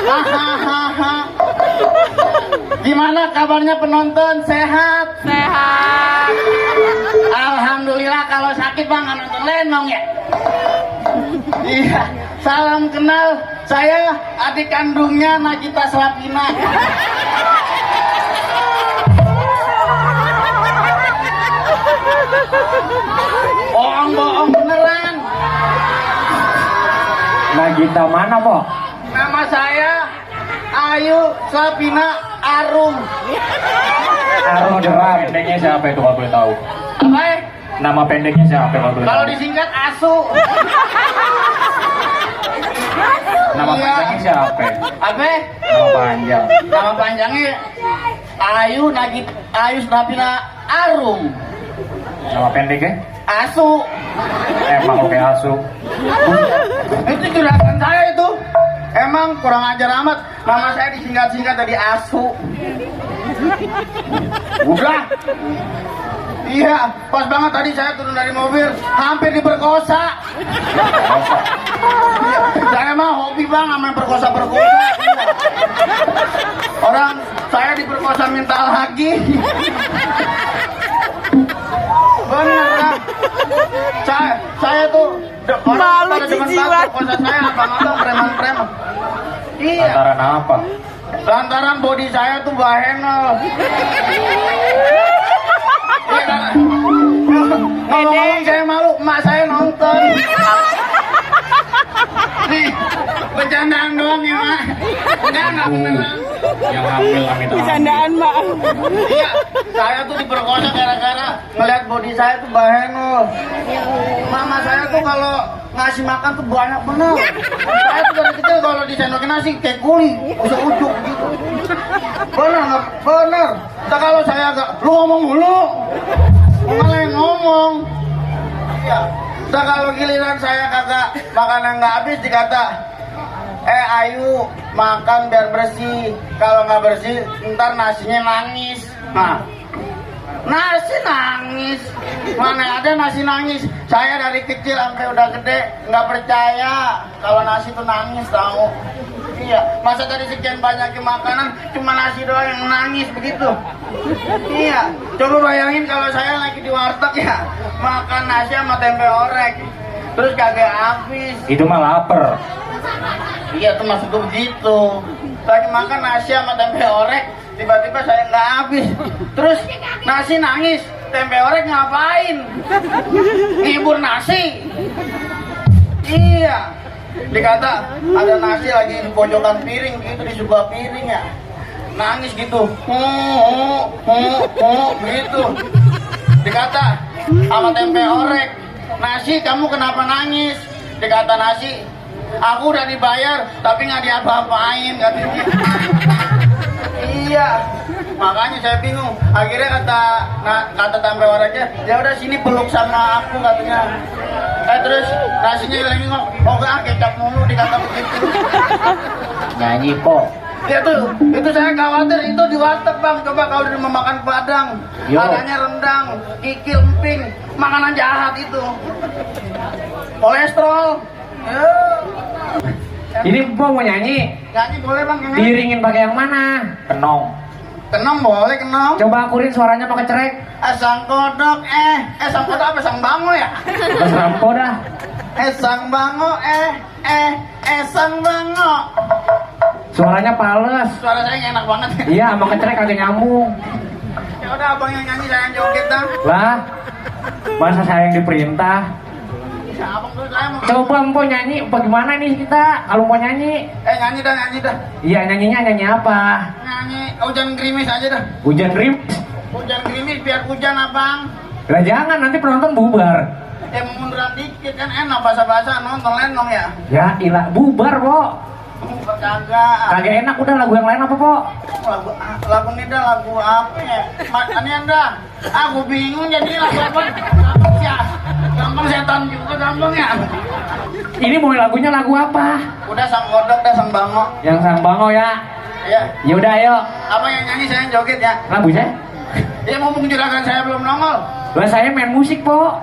Hahaha. Gimana kabarnya penonton? Sehat? Sehat. Alhamdulillah. Kalau sakit bang nggak nonton Lenong ya. Iya. Salam kenal. Saya adik kandungnya Nagita Slavina. Bohong-bohong beneran. Nagita mana, Bo? Nama saya Ayu Slavina Arum. Arum Jeram. Pendeknya siapa itu kalau boleh tahu? Apa ya? Nama pendeknya siapa kalau boleh Kalau tahu? disingkat Asu. Nama Iya. pendeknya siapa? Apa? Nama panjang. Nama panjangnya Ayu Nabila Arum. Nama pendeknya? Asu. Emang oke asu. Itu juragan saya itu. Emang kurang ajar amat. Nama saya disingkat-singkat dari Asu. Udah. Iya, pas banget tadi saya turun dari mobil, hampir diperkosa. Iya, saya mah hobi bang, main perkosa-perkosa. Orang saya diperkosa minta lagi. Bener ya. Saya tuh orang Malu, pada demen jijik banget banget. perkosa saya, abang-abang preman-preman. Iya, Lantaran apa? lantaran body saya tuh bahenol. Iya kan? Ngomong-ngomong saya malu, emak saya nonton. Nih, bercandaan doang ya mak. Enggak beneran. Yang hamil amit amit. Bercandaan, Mak. Iya, saya tuh diperkosa gara-gara ngeliat body saya tuh bahenol. Mama saya tuh kalau ngasih makan tuh banyak bener. Saya tuh dari kecil kalau disendokin nasi kayak kuli, ujuk-ujuk gitu. Bener nggak? Bener. Nah, kalau saya agak, lu ngomong mulu, malah yang ngomong. Iya. Nah, kalau giliran saya kagak makanan nggak habis dikata, Ayu makan biar bersih. Kalau nggak bersih, ntar nasinya nangis. Nah, nasi nangis. Mana ada nasi nangis? Saya dari kecil sampai udah gede nggak percaya kalau nasi tuh nangis tahu. Iya, masa dari sekian banyak makanan cuma nasi doang yang nangis begitu. Iya, coba bayangin kalau saya lagi di warteg ya makan nasi sama tempe orek, terus kagak habis. Itu mah lapar. Iya, tuh maksud gue begitu. Lagi makan nasi sama tempe orek, tiba-tiba saya nggak habis. Terus nasi nangis, tempe orek ngapain? Ngibur nasi. Iya. Dikata ada nasi lagi di pojokan piring gitu, di sebuah piring ya. Nangis gitu. Begitu. Dikata sama tempe orek, nasi kamu kenapa nangis? Dikata nasi, aku udah dibayar tapi nggak diapa-apain katanya. Iya, makanya saya bingung. Akhirnya kata tempe oreknya, ya udah sini peluk sama aku katanya. Terus nasinya lagi ngomong, oh gak kecap mulu dikata begitu. Nyanyi po. Ya tuh, itu saya khawatir itu di warteg bang. Coba kalau di rumah makan Padang, Yo. adanya rendang, kikil, emping, makanan jahat itu. Kolesterol. Ya. Ini po mau nyanyi. Nyanyi boleh bang? Nyanyi. Diiringin pakai yang mana? Kenong. Kenong boleh kenong. Coba akurin suaranya pakai cerek. Sang kodok sang kodok apa sang bango ya? Mas Rampo dah. Sang bango sang bango. Suaranya pales. Suara saya nggak enak banget. Iya, sama kecerek agak nyambung. Ya udah abang yang nyanyi, saya yang joget dah. Lah, masa saya yang diperintah? Ya, abang dulu saya mau. Coba Empo nyanyi, bagaimana nih kita kalau mau nyanyi? Nyanyi dah. Iya, nyanyinya nyanyi apa? Nyanyi hujan gerimis aja dah. Hujan rim? Hujan gerimis biar hujan abang. Lah jangan, nanti penonton bubar. Ya munduran dikit kan enak basa-basa nonton lenong ya. Ya ilah, bubar po. Kagak. Kagak enak, udah lagu yang lain apa po? Lagu ini dah lagu apa ya? Makanya dah. Aku bingung jadi lagu apa? Gampang setan juga gampang ya. Ini mau lagunya lagu apa? Udah sang kodok dah sang bango. Yang Sang Bango ya. Ya. Ya udah ayo. Apa yang nyanyi saya yang joget ya? Lagu saya? Ya mumpung juragan saya belum nongol. Lah saya main musik po.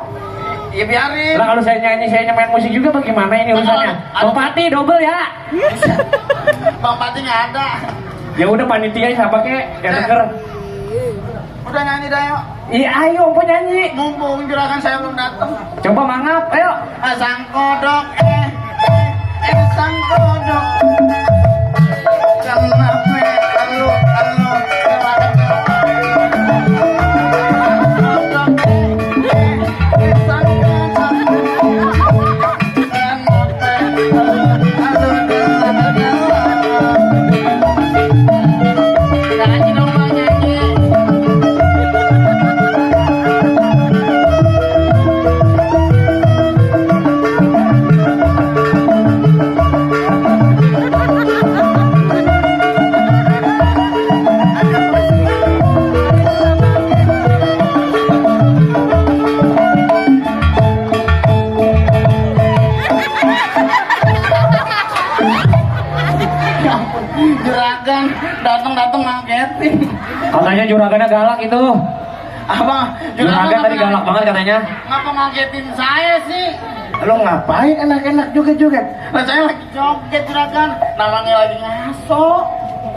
Ya biarin. Lah kalau saya nyanyi, saya main musik juga bagaimana ini urusannya? Bang Pati double ya. Bang Pati nggak ada. Ya udah panitia siapa kek yang denger. Udah nyanyi dah yuk. Iya ayo Empo nyanyi. Mumpung juragan saya belum datang. Coba mangap, ayo. Sang kodok sang kodok. Kenapa lu nyanyi dong bang, nyanyi. Juragan datang ngagetin. Katanya juragannya galak itu. Apa? Juragan tadi galak banget katanya. Ngapa ngagetin saya sih? Lo ngapain enak-enak joget-joget? Lah saya lagi joget juragan, namanya lagi ngaso.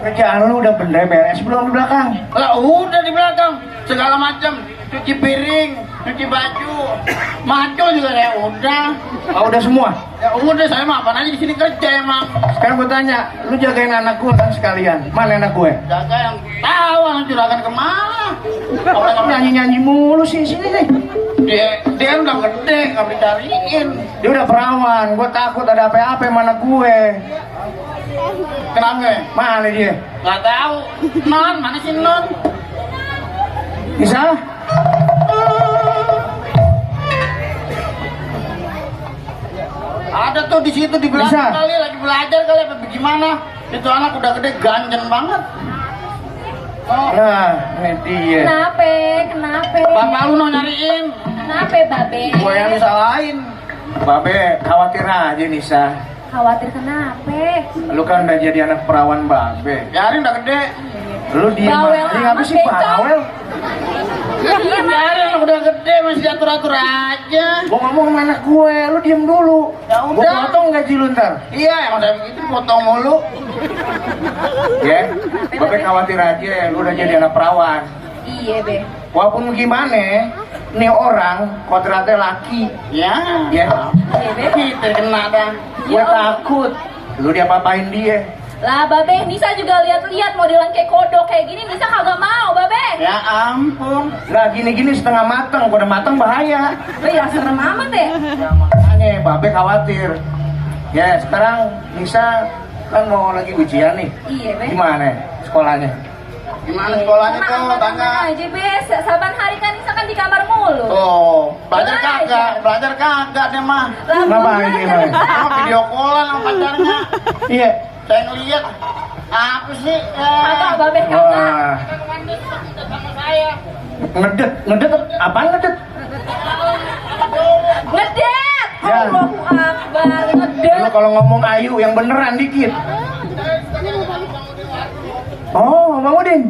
Kerjaan lu udah beres belum di belakang? Lah udah di belakang, segala macam, cuci piring, cuci baju, macul juga saya udah. Oh, udah semua? Ya udah, saya mah apaan aja di sini kerja emang. Sekarang gue tanya, lu jagain anak gue kan sekalian? Mana anak gue? Jaga yang tahu anak juragan kemana? Orang nyanyi mulu sih sini nih. Dia udah gede, nggak dicariin. Dia udah perawan, gue takut ada apa-apa sama anak gue. Kenapa? Mana dia? Gak tahu. Non, mana sih Non? Bisa? Ada tuh di situ di belakang kali lagi belajar kali apa gimana? Itu anak udah gede ganjen banget. Oh. Nah, ini dia. Kenapa? Bapak lu mau nyariin. Kenapa, Babe? Gue yang disalahin. Babe khawatir aja Nisa. Khawatir kenapa? Lu kan udah jadi anak perawan Babe. Yarin udah gede. Lu diem Bawel aja. Ngapa sih amat, bawel? Iya, Yarin udah gede masih atur-atur aja. Gua ngomong sama anak gue, lu diem dulu. Ya udah. Gua potong gaji lu ntar. Iya, emang saya begitu potong mulu. Ya, Babe khawatir aja. Lu udah jadi anak perawan. Iya, Be. Walaupun gimana, nih orang kodratnya laki. Ya. Iya, Be. Kita kena dah. Gue takut. Lu diapa-apain dia. Lah, Babe, Nisa juga lihat-lihat modelan kayak kodok kayak gini, Nisa kagak mau, Babe. Ya ampun. Lah gini-gini setengah mateng, udah mateng bahaya. Be, ya serem amat deh. Ya makanya Babe khawatir. Ya sekarang Nisa kan mau lagi ujian nih. Iya, Be. Gimana sekolahnya? Gimana sekolahnya tuh, Tangga? aja, Be. Saban hari kan Nisa kan di kamar mulu. Oh, belajar kagak deh mah. Ngapain dia mah? Video callan sama pacarnya. Iya. Saya ngeliat apa sih? Kagak, Babe, kagak. Wah. Ngedet, apaan ngedet? Ngedet. Ya. Allahu Akbar, ngedet. Lu kalau ngomong ayu yang beneran dikit. Oh, Bang Udin.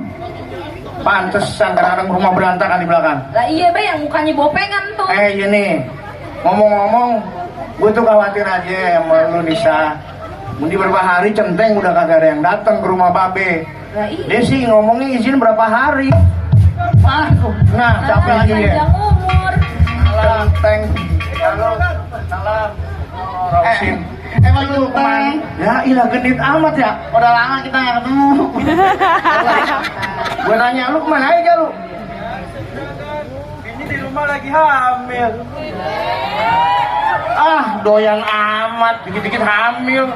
Pantesan kadang-kadang rumah berantakan di belakang. Lah iya, Be, yang mukanya bopengan tuh. Iya nih, ngomong-ngomong, gue tuh khawatir aja sama lu Nisa. Di beberapa hari centeng udah kagak ada yang datang ke rumah Babe. Lah iya. Dia sih ngomongnya izin berapa hari. Nah, capek lagi ya. Panjang umur. Centeng. Halo, salam. Rosin. Emang lu kemana? Ya ilah genit amat ya. Udah lama kita nggak ketemu. Gue nanya lu kemana aja lu? Ini di rumah lagi hamil. Ah, doyan amat, dikit-dikit hamil.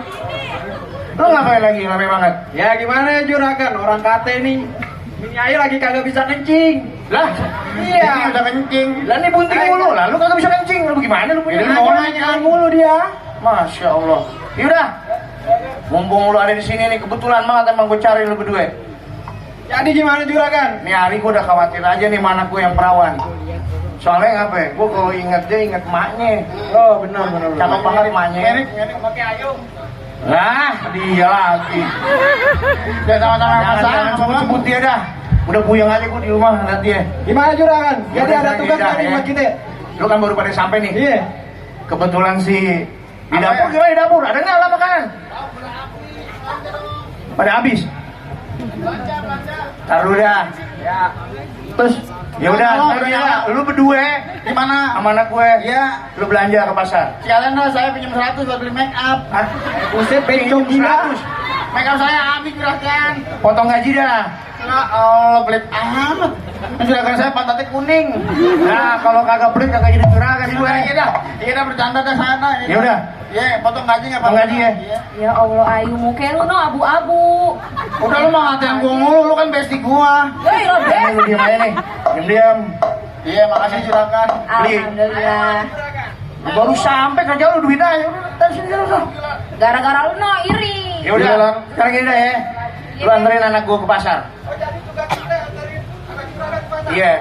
Lu ngapain lagi, rame banget? Ya gimana ya juragan, orang kate nih. Ini air lagi kagak bisa kencing. Lah, Iya. ini udah kencing. Lah ini bunting mulu, lah lu kagak bisa kencing. Lu gimana lu punya? Ini mau mau nanya mulu dia. Masya Allah. Yaudah, mumpung lu ada di sini nih, kebetulan banget emang gue cari lu berdua. Jadi gimana juragan? Nih hari gue udah khawatir aja nih mana gue yang perawan. Soalnya ngapa? Gue kalau inget dia inget maknya. Oh benar. Cakep banget maknya. Ngerik pakai ayung. Lah, dia lagi. Dia sama-sama jangan sebut-sebut dia dah. Udah puyeng aja gue di rumah ngeliat dia. Gimana juragan? Jadi Yaudah, ada tugas yaudah, dari ya. rumah kita. Lu kan baru pada sampai nih. Iya. Kebetulan sih di Apa dapur ya? gimana di dapur? Ada nggak lah makanan? Pada habis. Taruh dah. Ya. Terus ya udah, lu berdua Gimana? sama anak gue. Iya. Lu belanja ke pasar. Sekalian dah saya pinjam 100 buat beli make up. Hah? Buset, bencong gila. 100. Make up saya habis juragan. Potong gaji dah. Ya Allah, pelit amat. Juragan saya pantatnya kuning. Nah, kalau kagak pelit kagak jadi juragan gue. Iya dah bercanda dah sana. Ya udah. Iya, potong gaji nggak Potong gaji ya. Iya. Ya Allah, ayu muka lu no abu-abu. Udah lu mau ngatain gua mulu, lu kan bestie gua. Yoi, lo Ini lu diam aja nih. Diam-diam. Iya, makasih juragan. Alhamdulillah. Lu baru sampai kerja lu duit aja. Udah, dari sini lu tuh. Gara-gara lu no iri. Ya udah, sekarang gini dah ya. Lu anterin anak gua ke pasar. Iya.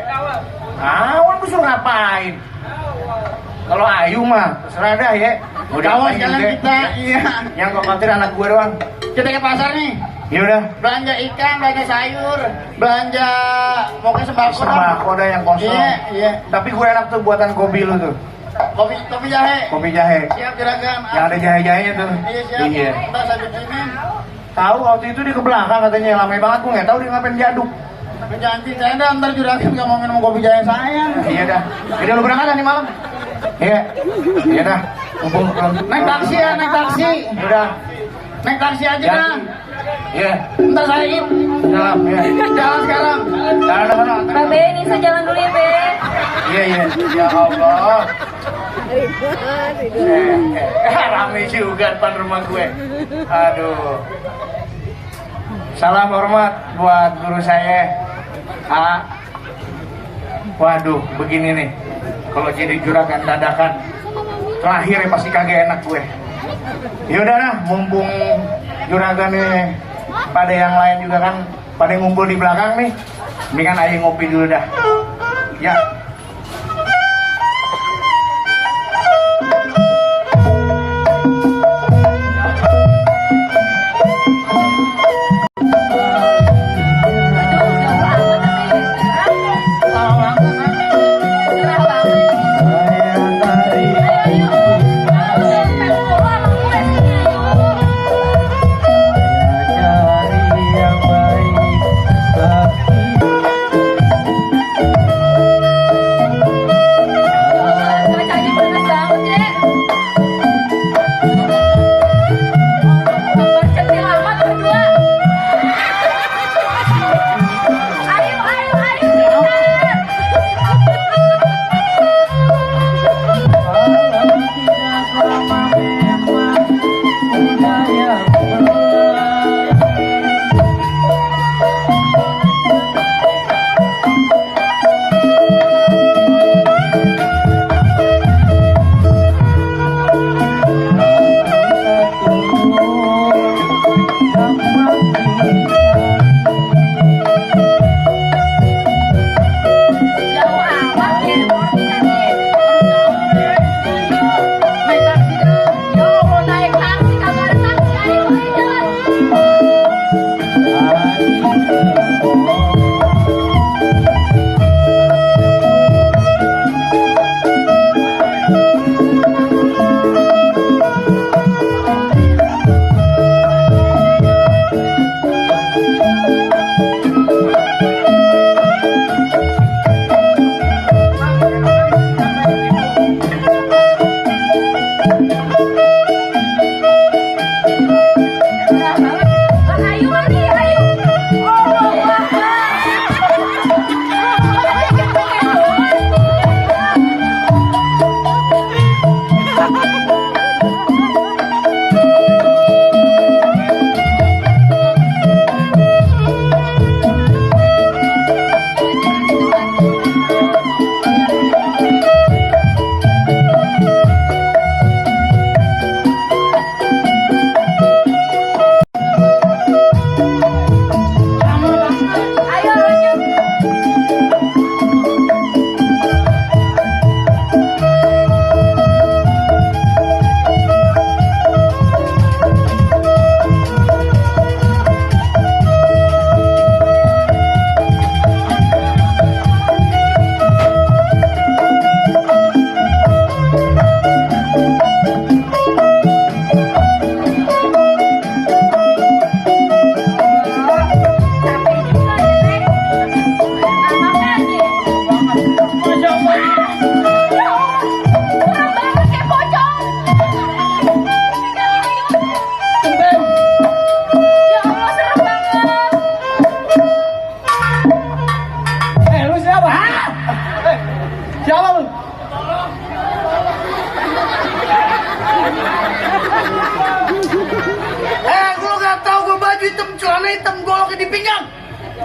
Awan lu suruh ngapain? Kalau Ayu mah terserah dah ya. Udah Awas apa jalan juga. kita. Iya. Yang khawatir anak gue doang. Kita ke pasar nih. Ya udah. Belanja ikan, belanja sayur, belanja pokoknya sembako. Sembako dah yang kosong. Iya, iya. Tapi gue enak tuh buatan kopi lu tuh. Kopi jahe. Kopi jahe. Siap juragan. Yang ada jahe-jahenya tuh. Iya siap. Iya. Ntar saya bikinin. Tahu waktu itu di ke belakang katanya lama banget gue nggak tahu dia ngapain diaduk. Janji saya dah ntar juragan nggak mau minum kopi jahe saya. Iya dah. Jadi lu berangkat nih malam. Iya. Iya dah. Mumpung Naik taksi ya, naik taksi. Udah. Naik taksi aja dah. Iya. Ntar saya in. Dalam ya. Jalan sekarang. Jalan mana? Mbak Be, Nisa jalan dulu ya, Be. Iya iya. Ya Allah. Rame juga depan rumah gue. Aduh. Salam hormat buat guru saya. Waduh, begini nih. Kalau jadi juragan dadakan, terakhir ya pasti kagak enak gue. Yaudah lah, mumpung juragan nih pada yang lain juga kan pada ngumpul di belakang nih, mendingan ayo ngopi dulu dah. Ya.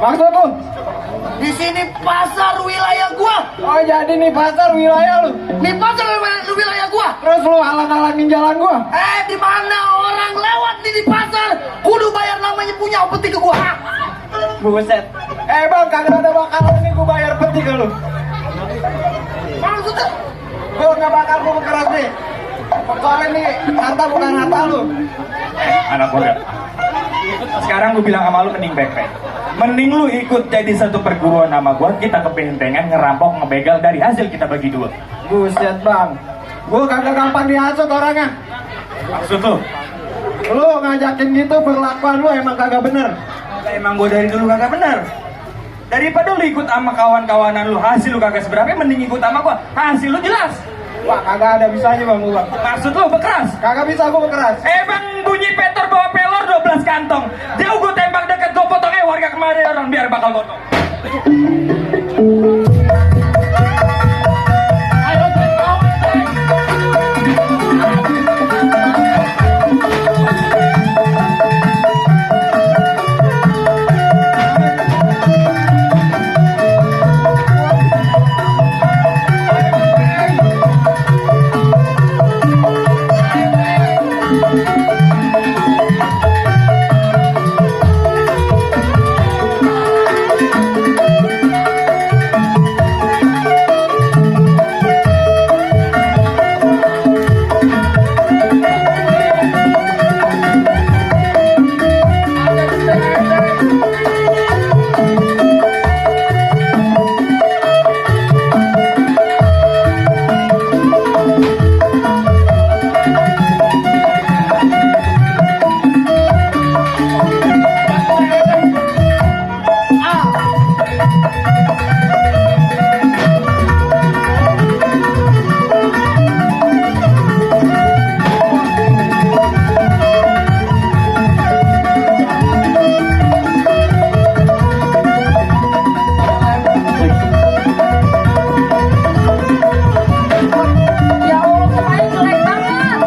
Maksud lu? Di sini pasar wilayah gua. Oh jadi nih pasar wilayah lu. Nih pasar wilayah gua. Terus lu halang-halangin jalan gua. Di mana orang lewat di pasar kudu bayar namanya punya peti ke gua. Buset. Bang, kagak ada bakalan nih gue bayar peti ke lu. Maksudnya, gue gak bakal gue keras nih. Pokoknya nih, harta bukan harta lu. Anak muda. Sekarang gue bilang sama lu mending backpack. Mending lu ikut jadi satu perguruan sama gue, kita kebentengan, ngerampok, ngebegal, dari hasil kita bagi dua. Buset bang, gue kagak gampang dihasut orangnya. Maksud lu? Lu ngajakin gitu perlakuan lu emang kagak bener. Emang gue dari dulu kagak bener. Daripada lu ikut sama kawan-kawanan lu, hasil lu kagak seberapa, mending ikut sama gue, hasil lu jelas. Wah kagak ada bisanya bang gua. Maksud lu bekeras? Kagak bisa gua bekeras. Bang, bunyi Peter bawa pelor 12 kantong. Jauh gue tembak deket, gue potongnya warga kemarin orang biar bakal gotong. Ya Allah, kemarin jelek banget.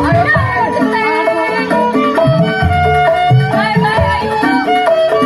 Ayo, jelek. Bye, bye, ayo.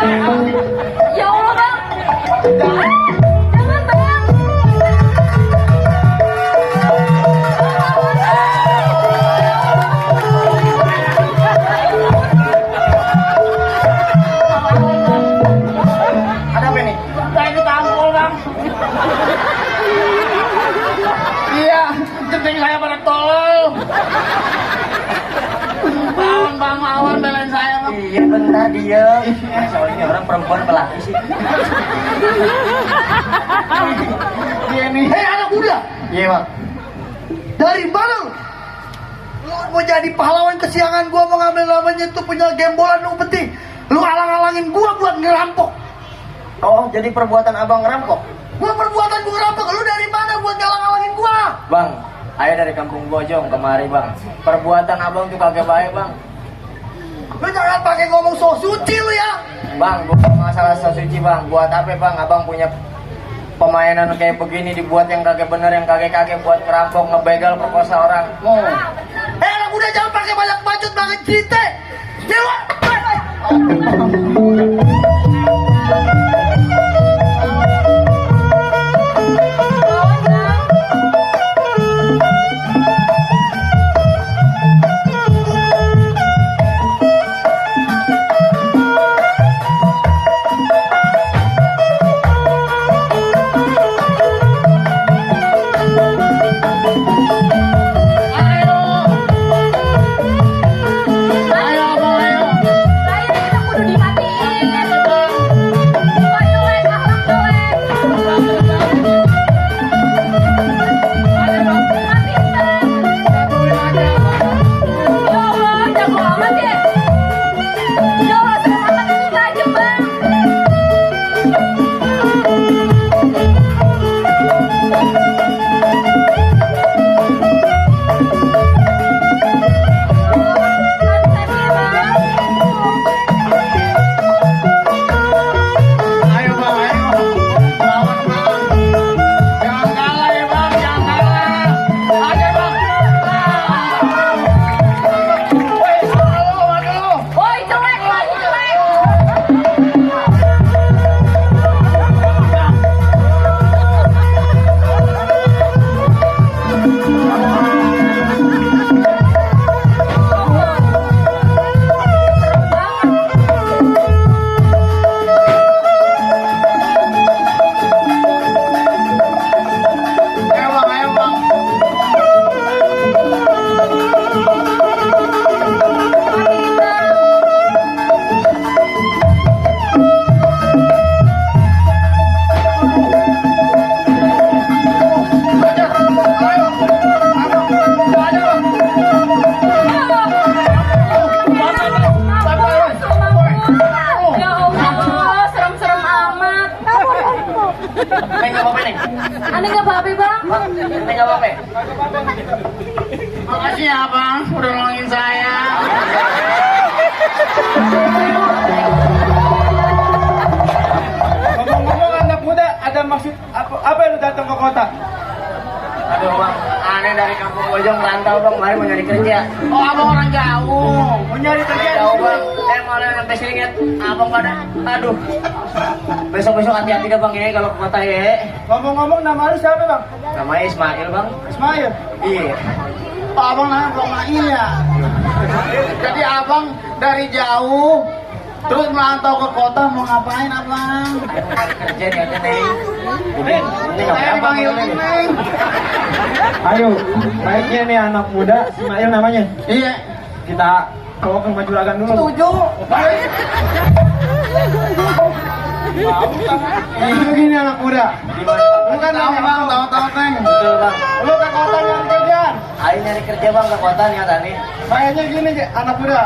Ya Allah bang. Jangan bang. Ada apa nih? Saya ditampol bang. Iya, centeng saya pada tolol. Awan belain saya bang. Iya bentar dia. Soalnya orang perempuan pelaki sih. Iya nih. Hei anak muda. Iya bang. Dari mana lu? Lu mau jadi pahlawan kesiangan gua mau ngambil namanya itu punya gembolan lu penting. Lu alang-alangin gua buat ngerampok. Oh, jadi perbuatan abang ngerampok? Gua perbuatan gua ngerampok. Lu dari mana buat ngalang-alangin gua? Bang, saya dari kampung Bojong kemari bang. Perbuatan abang tuh kagak baik bang. Lu jangan pakai ngomong so suci lu ya. Bang, bukan masalah so suci bang. Buat apa bang? Abang punya pemainan kayak begini dibuat yang kagak bener, yang kagak buat ngerampok, ngebegal, perkosa orang. Anak udah jangan pakai banyak bacot banget cerita. Dewa. Makasih ya bang, udah nolongin saya. Ngomong-ngomong anak muda, ada maksud apa yang lu datang ke kota? Aduh bang, aneh dari kampung Bojong rantau bang, mari mau nyari kerja. Oh abang orang jauh, Mau nyari kerja? jauh bang. Malah sampai sini lihat abang pada, aduh. Besok-besok hati-hati dah bang ya kalau ke kota ya. Ngomong-ngomong nama lu siapa bang? Namanya Ismail bang. Ismail. Iya. Oh, abang namanya Bang Mail ya. Jadi abang dari jauh terus merantau ke kota mau ngapain abang? Kerja nih aja nih. Saya panggil Neng. Ayo, baiknya nih anak muda, Ismail namanya. Iya. Kita bawa ke Majuragan dulu. Setuju. Itu gini anak muda. Lu kan tahu bang, tahu Neng. Betul bang. Lu ke kota nyari kerja. Ayo nyari kerja bang ke kota nih tadi. Kayaknya gini anak muda.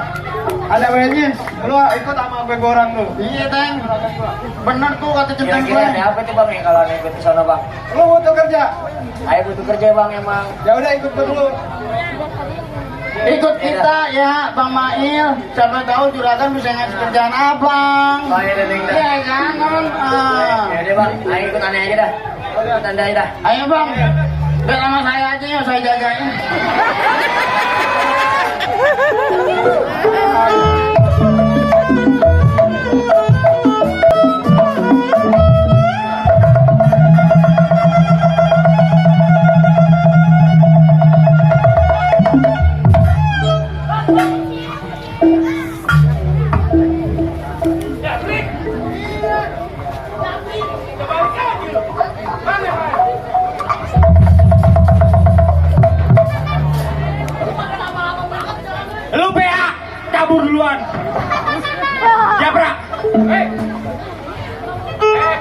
Ada WNY, lu ikut sama gue gorang lu. Iya Teng. Bener tuh kata centeng gue. Kira-kira ada apa tuh bang nih kalau ada ikut ke sana bang? Lu butuh kerja. Ayo butuh kerja bang emang. Ya udah ikut gue dulu. Ikut kita ya Bang Mail. Siapa tahu juragan bisa ngasih kerjaan abang. Baik deh Neng. Iya jangan. Ya udah bang, ayo ikut aneh aja dah. Ikut anda aja dah. Ayo bang. Biar sama saya aja ya, saya jagain.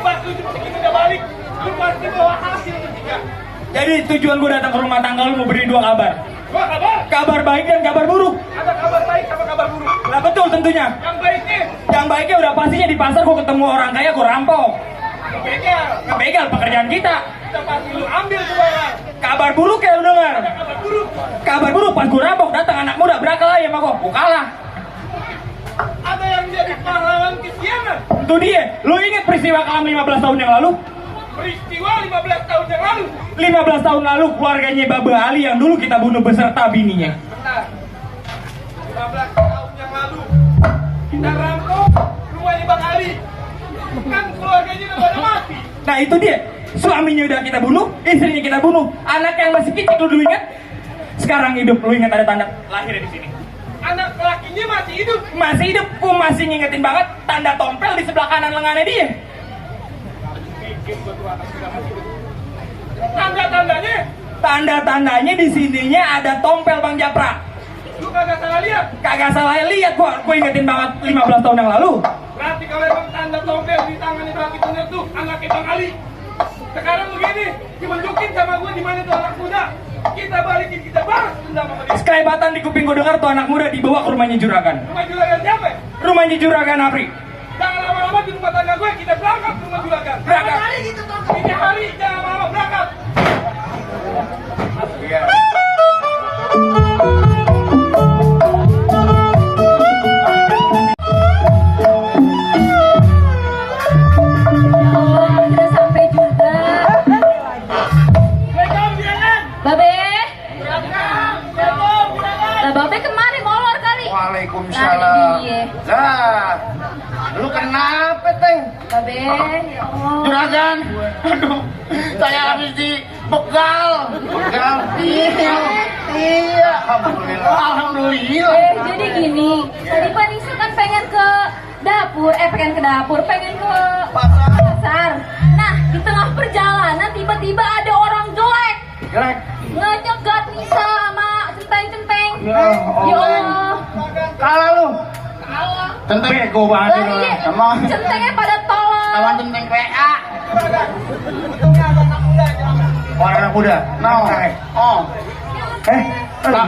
Pas lu segini udah balik, lu pasti bawa hasil ketiga. Jadi tujuan gue datang ke rumah tangga lu mau beri 2 kabar. Wah, kabar? Kabar baik dan kabar buruk. Ada kabar baik sama kabar buruk. Nah betul tentunya. Yang baiknya, Yang baiknya udah pastinya di pasar gue ketemu orang kaya gue rampok. begal. Ngebegal pekerjaan kita. Kita pasti lu ambil tuh barang. Kabar buruk ya lu dengar. Kabar buruk. Kabar buruk pas gue rampok datang anak muda berakal aja sama gue kalah. Ada yang jadi pahlawan kesiangan. Itu dia. Lu inget peristiwa kelam 15 tahun yang lalu? Peristiwa 15 tahun yang lalu. 15 tahun lalu keluarganya Baba Ali yang dulu kita bunuh beserta bininya. Benar. 15 tahun yang lalu kita rampok rumahnya Bang Ali. Kan keluarganya udah pada mati. Nah itu dia. Suaminya udah kita bunuh, istrinya kita bunuh, anak yang masih kecil lu dulu ingat? Sekarang hidup, lu ingat ada tanda lahirnya di sini. Anak lakinya masih hidup. Masih hidup, gua masih ngingetin banget tanda tompel di sebelah kanan lengannya dia. Tanda-tandanya, Tanda-tandanya di sininya ada tompel Bang Japra. lu kagak salah lihat. Kagak salah lihat gua ingetin banget 15 tahun yang lalu. Berarti kalau emang tanda tompel di tangannya berarti bener tuh anaknya Bang Ali. Sekarang begini, dimenjukin sama gue di mana tuh anak muda. Kita balikin, kita balas dendam sama dia. Sekelebatan di kuping gua dengar tuh anak muda dibawa ke rumahnya Juragan. Rumah juragan siapa? Rumahnya Juragan Apri. Jangan lama-lama di rumah tangga gue, kita berangkat ke rumah juragan. Berangkat. Ini hari, jangan lama-lama berangkat. Udah sampai juga. Assalamualaikum juragan. Babe. Assalamualaikum juragan. Lah Babe kemana molor kali? Waalaikumsalam. Nah, iya. Lah, lu kenapa teh? Babe, ya Allah. Juragan, aduh, saya habis di begal. Begal? Iya, iya. Alhamdulillah. Jadi gini, tadi Pak Nisa kan pengen ke dapur, pengen ke pasar. Nah, di tengah perjalanan tiba-tiba ada orang jelek Jelek. ngejegat Nisa sama centeng-centeng. Ya Allah. Kalah lu. Centeng bego banget. Lah iya, Emang centengnya pada tolong. lawan centeng PA. Orang anak muda. No. Oh.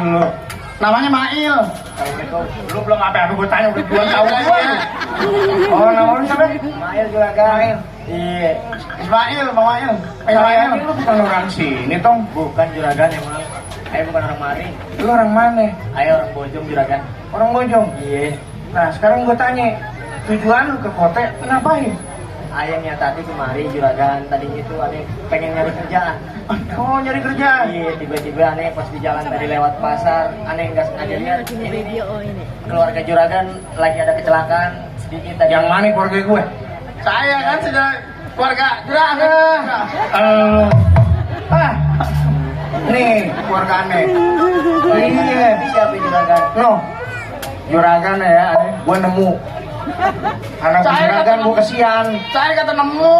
Lu. Namanya Mail. Lu belum apa-apa gue tanya udah 2 tahun gua. Oh, namanya siapa? Mail Juragan. Iya. Ismail, Bang Mail. Ismail, lu bukan orang sini, Tong? Bukan juragan emang. Ayo bukan orang mari. Lu orang mana? Ayo orang Bojong juragan. Orang Bojong. Iya. Nah, sekarang gue tanya, tujuan lu ke kota ngapain? Ayahnya tadi kemari juragan. Tadinya itu aneh pengen nyari kerjaan. Oh, nyari kerjaan. Iya, tiba-tiba aneh pas di jalan tadi lewat pasar, aneh nggak sengaja lihat ini nih, keluarga juragan lagi ada kecelakaan sedikit tadi. Yang mana keluarga gue? Saya kan sudah keluarga juragan. Nih keluarga aneh. Iya. Siapa juragan? No, juragan ya, gue nemu. Anak juragan gue kesian. Saya kata nemu.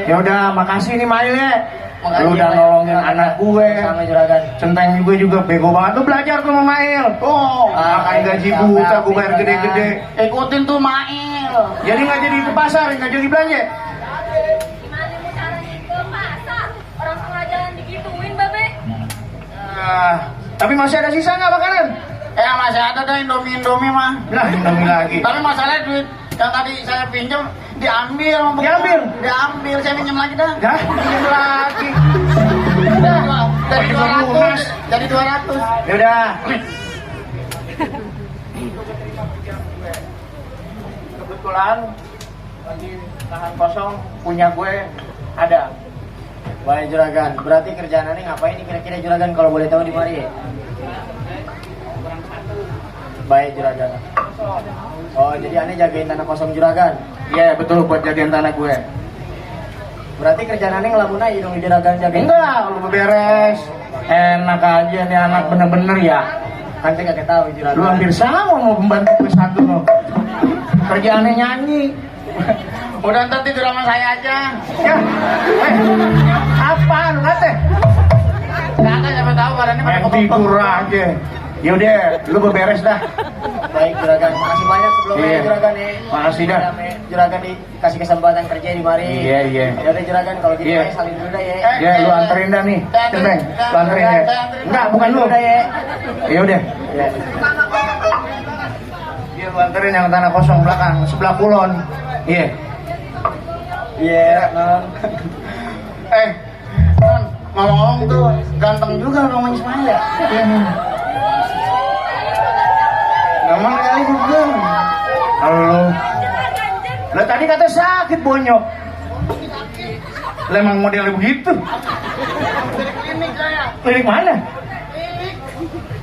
Ya udah, makasih nih Mail ya. Lu udah nolongin anak gue. Sama juragan. Centeng gue juga bego banget. Lu belajar tuh sama Mail. Oh, makan gaji buta, gue bayar gede-gede. Ikutin tuh Mail. Jadi nggak jadi ke pasar, nggak jadi belanja. Gimana mau caranya ke pasar? Orang tengah jalan digituin, Babe. Tapi masih ada sisa nggak makanan? Masih ada deh Indomie mah. Nah, Indomie lagi. Tapi masalahnya duit yang tadi saya pinjam diambil sama Diambil? Diambil, saya pinjam lagi dah. Dah, pinjam lagi. Dari 200. Jadi 200. Ya udah. Kebetulan lagi lahan kosong punya gue ada. Baik juragan. Berarti kerjaan aneh ngapain nih kira-kira juragan kalau boleh tahu di mari ya? Baik juragan. Oh jadi aneh jagain tanah kosong juragan. Iya betul, buat jagain tanah gue. Berarti kerjaan aneh ngelamun aja dong di juragan jagain. Enggak, lu beres. Enak aja nih anak bener-bener ya. Kan saya nggak tahu juragan. Lu hampir sama mau membantu gue satu lo. Kerjaannya nyanyi. Udah ntar tidur sama saya aja. Ya, apa lu kata? Kagak siapa tahu badannya pada Main tidur aja. Yaudah, lu beberes dah. Baik juragan, makasih banyak sebelumnya Iya. juragan ya. Makasih dah. Juragan dikasih kesempatan kerja di mari. Iya, iya. Ya udah juragan kalau gitu Iya. ya saling dulu dah ya. Ya, lu anterin dah nih. Cendeng, lu anterin ya. Enggak, bukan lu. Udah ya. Ya udah. Ya. Dia lu anterin yang tanah kosong belakang, sebelah kulon. Iya. Iya, non. Non, ngomong-ngomong tuh ganteng juga Roman Ismail ya. Namun kali juga. Halo. Lah tadi kata sakit bonyok. Lah emang modelnya begitu. Klinik saya. Klinik mana? Klinik.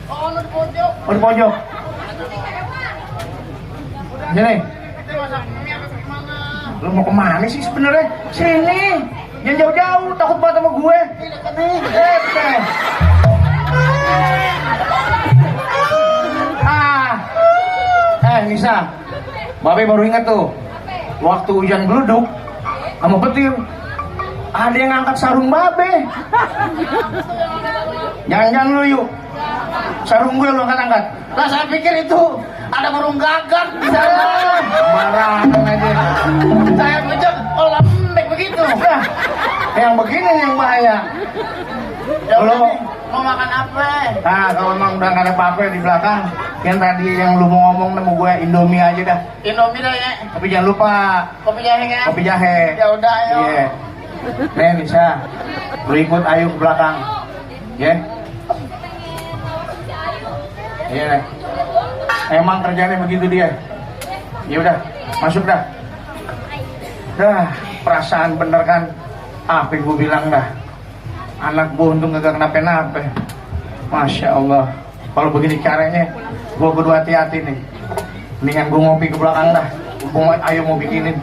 Oh, di pojok. Oh, di pojok. Sini. Itu masa mie apa gimana? Lu mau kemana sih sebenarnya? Sini. Jangan jauh-jauh, takut banget sama gue. Teh. Nisa, Babe baru ingat tuh, waktu hujan geluduk sama petir, ada yang ngangkat sarung Babe. Jangan lu yuk, sarung gue lu angkat-angkat. Lah saya pikir itu ada burung gagak di sana. Marah aja. Saya pikir oh lembek begitu. Nah, yang begini nih yang bahaya. Ya udah Kalau nih, mau makan apa? Nah, kalau emang udah gak ada apa-apa di belakang, yang tadi yang lu mau ngomong sama gue Indomie aja dah. Indomie dah ya. Tapi jangan lupa Kopi jahe ya. kopi jahe. Ya udah ayo. Iya. Nih Nisa, lu ikut Ayu ke belakang. Ya. Iya. Emang kerjanya begitu dia. Ya udah, masuk dah. Dah, perasaan bener kan? Apa yang gue bilang dah? Anak gue untung gak kenapa-napa. Masya Allah. Kalau begini caranya, gue kudu hati-hati nih. Mendingan gue ngopi ke belakang dah. Ayo mau bikinin.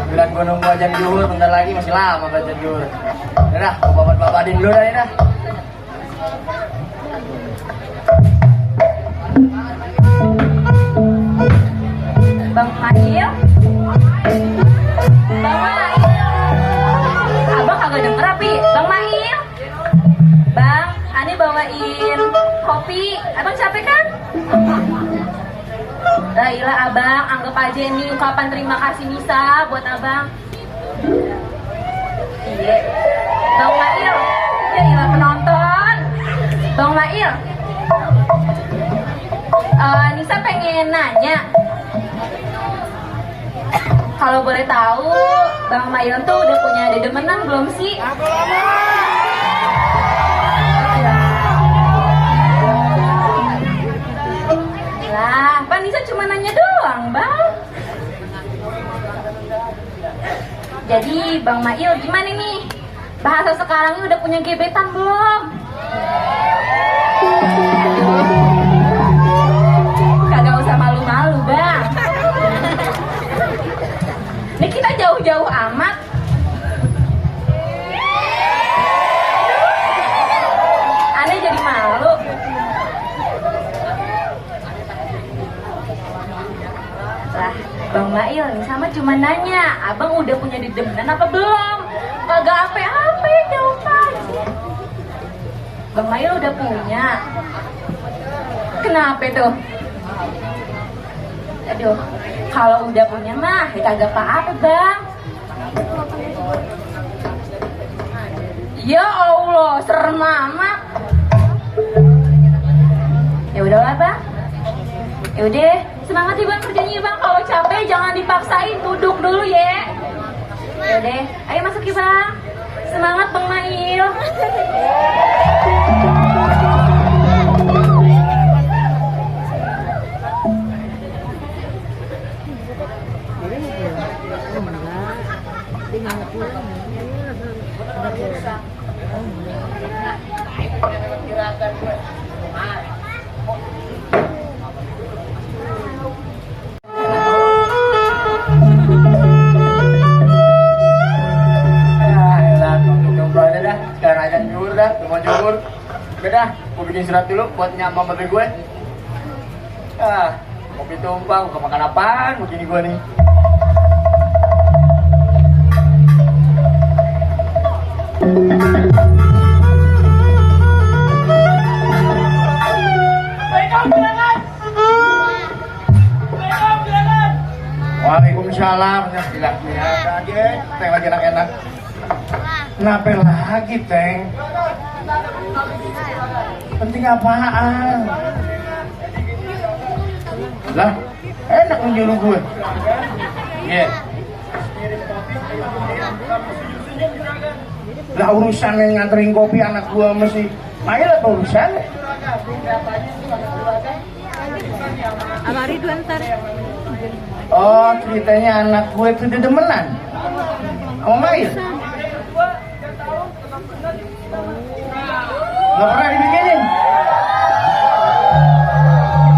Bilang gue nunggu ajan zuhur, bentar lagi masih lama ajan zuhur. Udah, babat-babatin dulu dah ini dah. Bang Mail? Bang Mail? Abang kagak denger api? Bang Mail? Bang, Ani bawain kopi. Abang capek kan? Lah iya abang, anggap aja ini ungkapan terima kasih Nisa buat abang. Iya. Bang Mail, ya iya penonton. Bang Mail, Nisa pengen nanya. Kalau boleh tahu, Bang Mail tuh udah punya dedemenan belum sih? Lah, Pak Nisa cuma nanya doang, Bang. Jadi, Bang Mail gimana nih? Bahasa sekarang ini udah punya gebetan belum? Kagak usah malu-malu, Bang. Nih kita jauh-jauh amat. Aneh jadi malu. Lah, Bang Mail nih sama cuma nanya, abang udah punya dedemenan apa belum? Kagak apa-apa jawab aja. Bang Mail udah punya. Kenapa tuh? Aduh, kalau udah punya mah ya kagak apa-apa bang. Ya Allah, serem amat. Ya udahlah bang. Ya udah, semangat ya bang kerjanya bang. Kalau capek jangan dipaksain, duduk dulu ya. Ya udah, ayo masuk ya bang. Semangat Bang Mail. Sekarang aja juhur dah, mau juhur. Udah dah, gue bikin surat dulu buat nyampe babe gue. Kopi tumpah, bukan makan apaan begini gua nih. Waalaikumsalam. Gila aja, teh lagi enak-enak. Kenapa lagi, Teng? Penting apaan? Lah, enak menyuruh gue. Iya. Lah urusan yang nganterin kopi anak gue mesti Mail apa urusan? Sama Ridwan ntar. Oh, ceritanya anak gue itu dedemenan sama Mail. Nggak pernah dibikinin.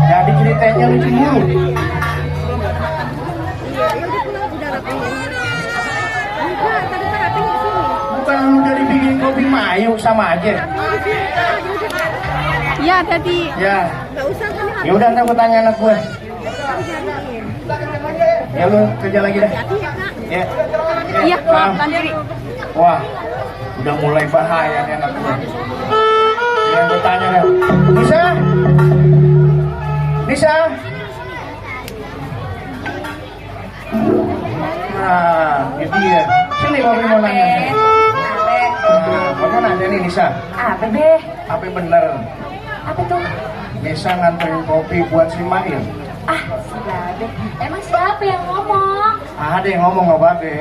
Jadi ceritanya lu cemburu. Bukan lu udah dibikin kopi Mayu sama aja. Ya tadi. Ya. Ya udah ntar gue tanya anak gue. Ya lu kerja lagi dah. Ya. Iya, Paham? Mandiri. Wah, udah mulai bahaya nih anak gue. Yang gue tanya dah. Bisa? Bisa? Nah, itu dia. Sini bapak mau nanya. Nah, bapak nanya nih Nisa. Apa deh? Apa bener? Apa tuh? Nisa nganterin kopi buat si Mail. Ah, si Babe. Emang siapa yang ngomong? Ada yang ngomong nggak Babe?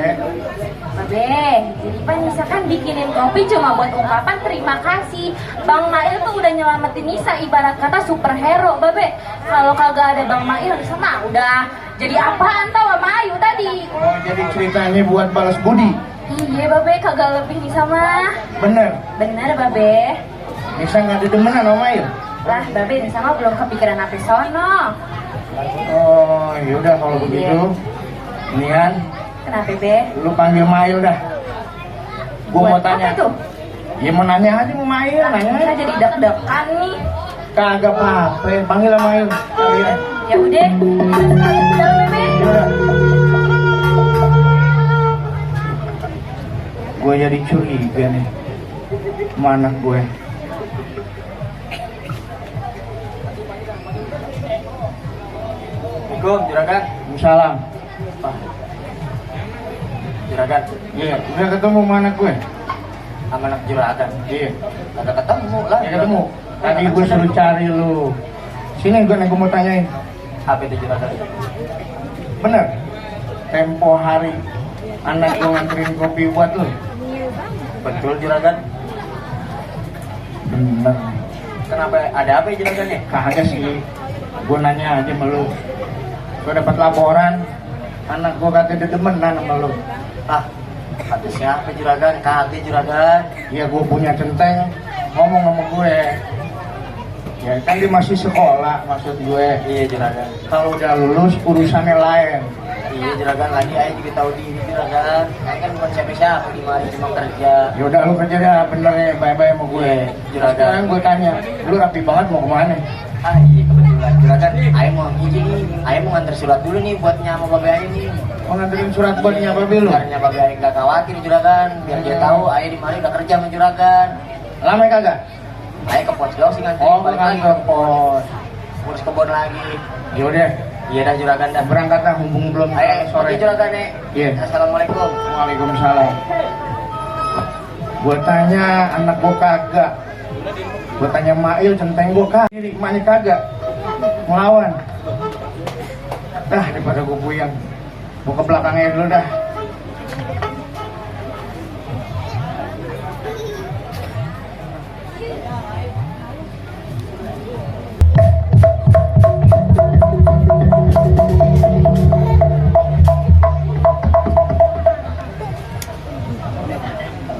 Babe, jadi Pak Nisa kan bikinin kopi cuma buat ungkapan terima kasih. Bang Mail tuh udah nyelamatin Nisa, ibarat kata superhero, Babe. Kalau kagak ada Bang Mail, Nisa mah udah jadi apaan tau sama Ayu tadi. Oh, jadi ceritanya buat balas budi? Iya, Babe, kagak lebih Nisa mah. Bener? Bener, Babe. Nisa nggak ada demenan sama Mail? Lah, Babe, Nisa mah belum kepikiran apa sono. Oh, yaudah kalau begitu. Nian, Kenapa, Be? lu panggil Mail dah. Gua mau Buat tanya. apa tuh? Ya mau nanya aja mau Mail, nanya. Nisa jadi deg-degan nih. Kagak apa-apa, panggil sama Mail. Kalian. Ya udah, udah, Bebe. Yaudah. Gue jadi curiga nih. Mana gue? Assalamualaikum, Juragan. Salam. Juragan, Iya, udah ketemu mana gue? sama anak Juragan. Iya, Kagak ketemu lah. ya ketemu. Tadi gue suruh cari lu. Sini gue mau tanyain. Apa itu Juragan? Bener? Tempo hari anak lu nganterin kopi buat lu? Betul Juragan. Bener. Kenapa? Ada apa ya Juragan nih? Kagak sih. Gue nanya aja sama lu. Gue dapat laporan anak gue katanya demenan sama lu. Ah, kata siapa Juragan? Kagak Juragan. Ya gue punya centeng ngomong sama gue. Ya kan dia masih sekolah maksud gue. Iya Juragan. Kalau udah lulus urusannya lain. Iya Juragan, lagi Ayah juga tahu diri Juragan. Ayah kan bukan siapa-siapa di mari cuma kerja. Ya udah lu kerja dah bener ya bye-bye sama gue. Iya, Juragan. Sekarang gue tanya, lu rapi banget mau kemana? Ah iya kebetulan Juragan. Ayah mau izin nih. Ayah mau nganter surat dulu nih buat nyama Babe Ayah nih. Mau nganterin surat buat nyapa lu? Biar nyama Babe Ayah nggak khawatir Juragan. Biar dia tahu Ayah di mari udah kerja sama Juragan. Lama ya kagak? Ayah ke pos doang sih nganterin. Oh, balik kan lagi. ke pos. Urus kebun lagi. Ya udah, Iya dah Juragan dah. berangkat dah mumpung belum Ayah sore. pergi Juragan nih. Iya. Assalamualaikum. Waalaikumsalam. Gue tanya anak gue kagak. Gue tanya Mail centeng gue kagak. Ini emaknya kagak. Ngelawan. Dah daripada gue puyeng. Gue ke belakangnya dulu dah.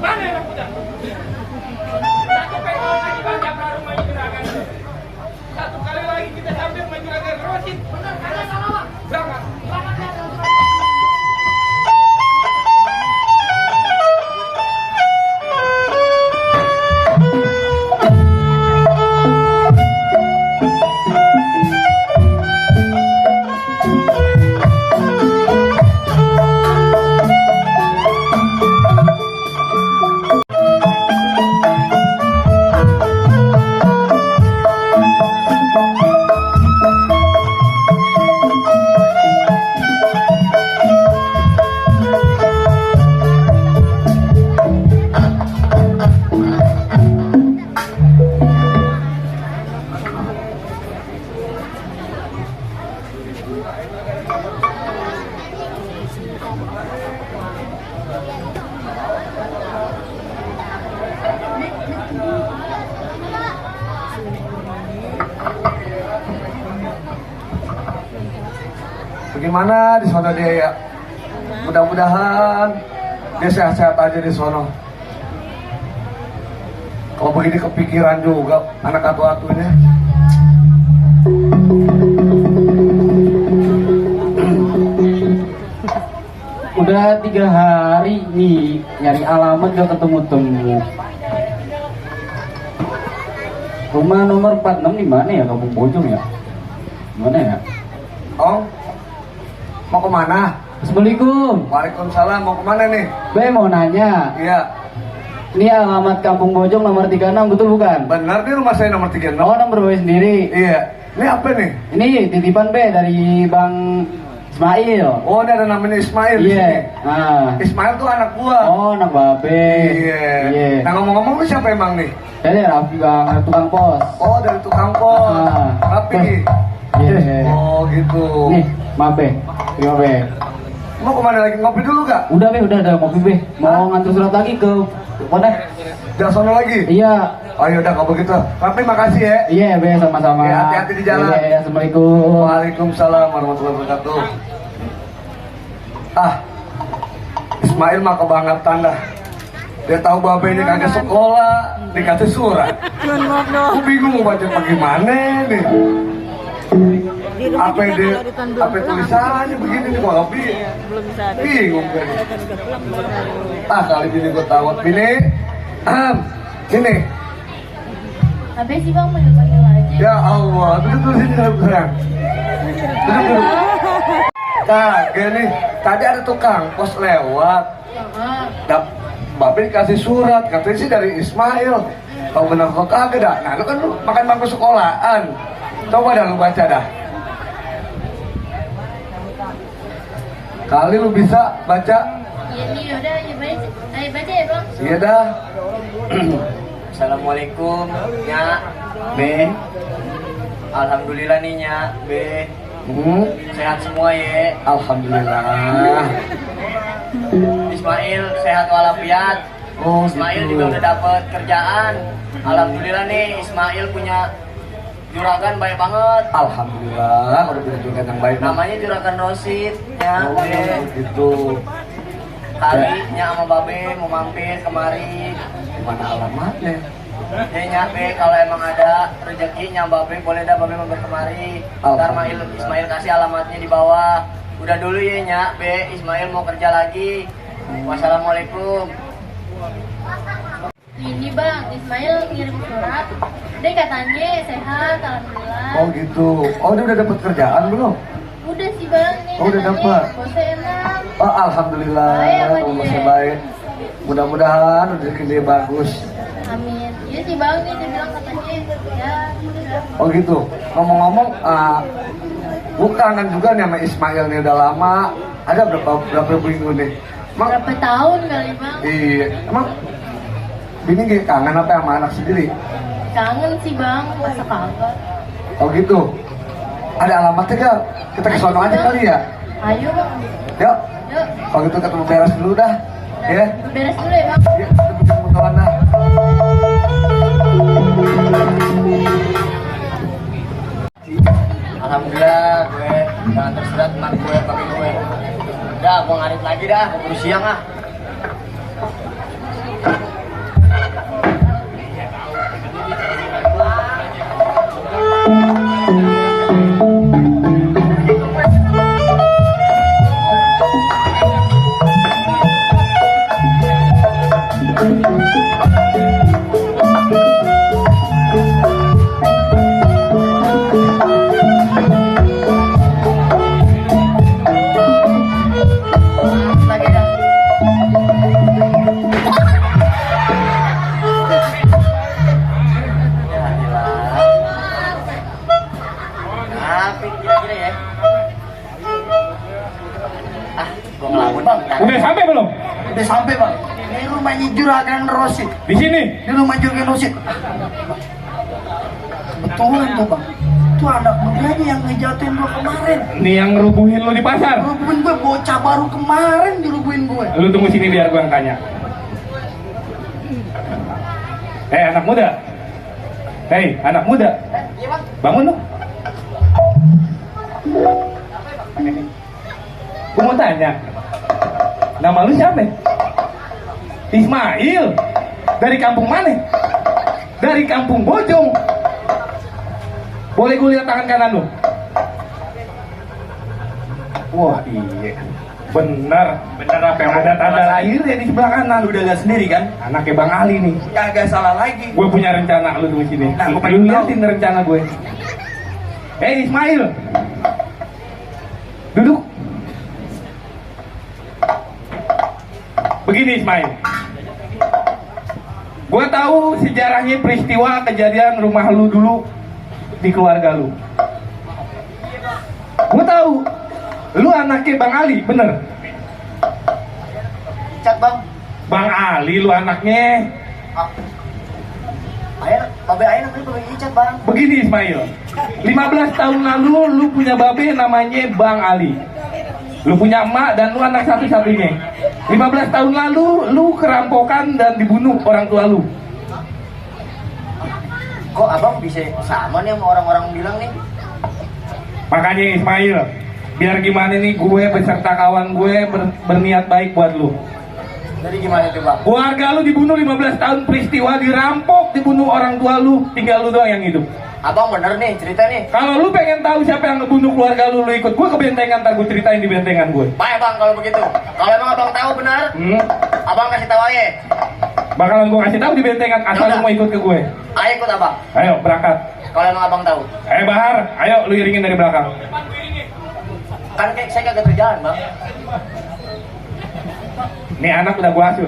Mana anak muda? Satu pegang lagi banyak rumah Juragan. Satu kali lagi kita sampai rumah Juragan Rosid. Benar, ada salah. Jangan. Bagaimana di sana dia ya? Mudah-mudahan dia sehat-sehat aja di sono. Kalau begini kepikiran juga anak atu-atunya. Udah 3 hari nih nyari alamat gak ketemu-temu. Rumah nomor 46 di mana ya, Kampung Bojong ya? Mana ya? Om, mau kemana? Assalamualaikum. Waalaikumsalam, mau kemana nih? Be mau nanya, Iya, ini alamat Kampung Bojong nomor 36 betul bukan? benar nih rumah saya nomor 36. Oh, nomor Be sendiri. Iya, ini apa nih? Ini titipan Be dari Bang Ismail. Oh, ini ada namanya Ismail di Iya. sini. Ah. Ismail tuh anak gua. Oh, anak Babe. Iya. Iya. Nah, ngomong-ngomong lu siapa emang nih? Dari Raffi Bang, tukang pos. Oh, dari tukang pos. Ah. Rapi nih. Iya. Oh, gitu. Nih, maaf Be. Terima Be. Mau kemana lagi? Ngopi dulu gak? Udah Be, udah ada ngopi Be. Mau ngantar surat lagi ke mana? Jangan sono lagi? Iya. Oh, yaudah kalau begitu. Rapi makasih ya. Iya Be, sama-sama. Ya, hati-hati di jalan. Iya, Assalamualaikum. Waalaikumsalam warahmatullahi wabarakatuh. Ah, Ismail mah kebangetan dah. Dia tahu Babe ini kagak sekolah, dikasih surat. Aku bingung mau baca bagaimana nih. Apa yang dia, apa tulisannya begini nih kalau bingung kan. Ah, kali ini gue tahu. Bini, sini. Habis sih bang panggil aja. Ya Allah, duduk sini sayang. Duduk. Nah, gini, tadi ada tukang pos lewat. Babe dikasih surat, katanya sih dari Ismail. Tahu benar kok kagak dah. Nah, lu kan lu makan bangku sekolahan. Coba dah lu baca dah. Kali lu bisa baca? Iya nih udah ayo baca ya bang. Iya dah. Assalamualaikum, Nya, Be. Alhamdulillah nih, Nya, Be. Sehat semua ya. Alhamdulillah. Ismail sehat walafiat. Oh, Ismail gitu. juga udah dapat kerjaan. Alhamdulillah nih, Ismail punya juragan baik banget. Alhamdulillah, udah punya juga yang baik. Namanya juragan Rosid, Nya, Oh, Be. gitu. Kali Nya sama Babe mau mampir kemari. Mana alamatnya? Ya Nya, Be, kalau emang ada rezeki Nya Babe boleh dah Babe mampir kemari. Ntar Ismail kasih alamatnya di bawah. Udah dulu ya Nya, Be, Ismail mau kerja lagi. Wassalamualaikum. Ini bang Ismail ngirim surat. Dia katanya sehat alhamdulillah. Oh gitu. Oh dia udah dapat kerjaan belum? Udah sih bang nih. Oh, udah katanya dapat. bosnya enak. Oh alhamdulillah. Baik sama Oh, dia. masih baik. Mudah-mudahan rezeki dia bagus. Amin. Iya sih bang nih dia bilang katanya ya udah. Oh gitu. Ngomong-ngomong, gue kangen juga nih sama Ismail nih udah lama. Ada berapa minggu nih? Emang, Berapa tahun kali bang? iya. Emang Bini gak kangen apa sama anak sendiri? Kangen sih bang, masa kagak. Oh gitu. Ada alamatnya gak? Kita ke sono aja kali ya? Ayo bang. Yuk. Yuk. Kalau gitu ketemu beres dulu dah. Ya. Beres dulu ya bang. Ya, kita bikin motoran dah. Alhamdulillah gue jangan terserat teman gue pakai gue. Udah, gue ngarit lagi dah, keburu siang ah. Lagi dah. Tapi kira-kira ya. Ah, gua ngelamun bang. Udah sampai belum? Udah sampai bang. Ini rumahnya Juragan Rosid. Di sini. Ini rumah Juragan Rosid. Betulan tuh bang. Itu anak mudanya yang ngejatuhin gua kemarin. Nih yang ngerubuhin lu di pasar. Rubuhin gue, bocah baru kemarin dirubuhin gue. Lu tunggu sini biar gua yang tanya. Anak muda. Hei, anak muda. Bangun lu. Gua mau tanya. Nama lu siapa? Ismail. Dari kampung mana? Dari kampung Bojong. Boleh gue lihat tangan kanan lu? Wah iya. Bener apa yang ada tanda lahirnya di sebelah kanan. Lu udah lihat sendiri kan? Anaknya Bang Ali nih. Kagak salah lagi. Gue punya rencana, lu tunggu sini. Nah, gua Lu pengen liatin rencana gue. Ismail. Duduk. Begini Ismail. Gue tahu sejarahnya peristiwa kejadian rumah lu dulu di keluarga lu. Gue tahu lu anaknya Bang Ali, bener? Cat bang. Bang Ali lu anaknya. Ayah, babe ayah namanya babe Icat bang. Begini Ismail, 15 tahun lalu lu punya babe namanya Bang Ali. Lu punya emak dan lu anak satu-satunya. 15 tahun lalu lu kerampokan dan dibunuh orang tua lu. Kok abang bisa sama nih sama orang-orang bilang nih? Makanya Ismail, biar gimana nih gue beserta kawan gue berniat baik buat lu. Jadi gimana tuh bang? Keluarga lu dibunuh 15 tahun peristiwa, dirampok, dibunuh orang tua lu, tinggal lu doang yang hidup. Abang bener nih cerita nih. Kalau lu pengen tahu siapa yang ngebunuh keluarga lu ikut gue ke bentengan, ntar gue ceritain di bentengan gue. Baik bang kalau begitu. Kalau emang abang tahu benar, abang kasih tahu aja. Bakalan gue kasih tahu di bentengan asal lu mau ikut ke gue. Ayo ikut abang. Ayo berangkat. Kalau emang abang tahu. Bahar, ayo lu iringin dari belakang. Kan saya kagak berjalan bang. Nih anak udah gue asuh.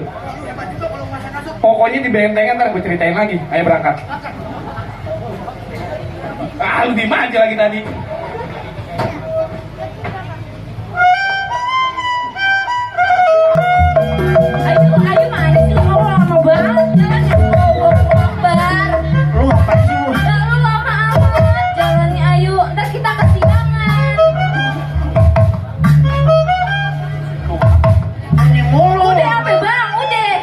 Pokoknya di bentengan ntar gue ceritain lagi. Ayo berangkat. Lu diem aja lagi tadi. Ayo mana sih lu kalau lama banget jalannya bar. Lu ngapain sih lu? Lu lama amat jalannya ayo. Ntar kita kesiangan. Ini mulu. Udah apa bang? Udah.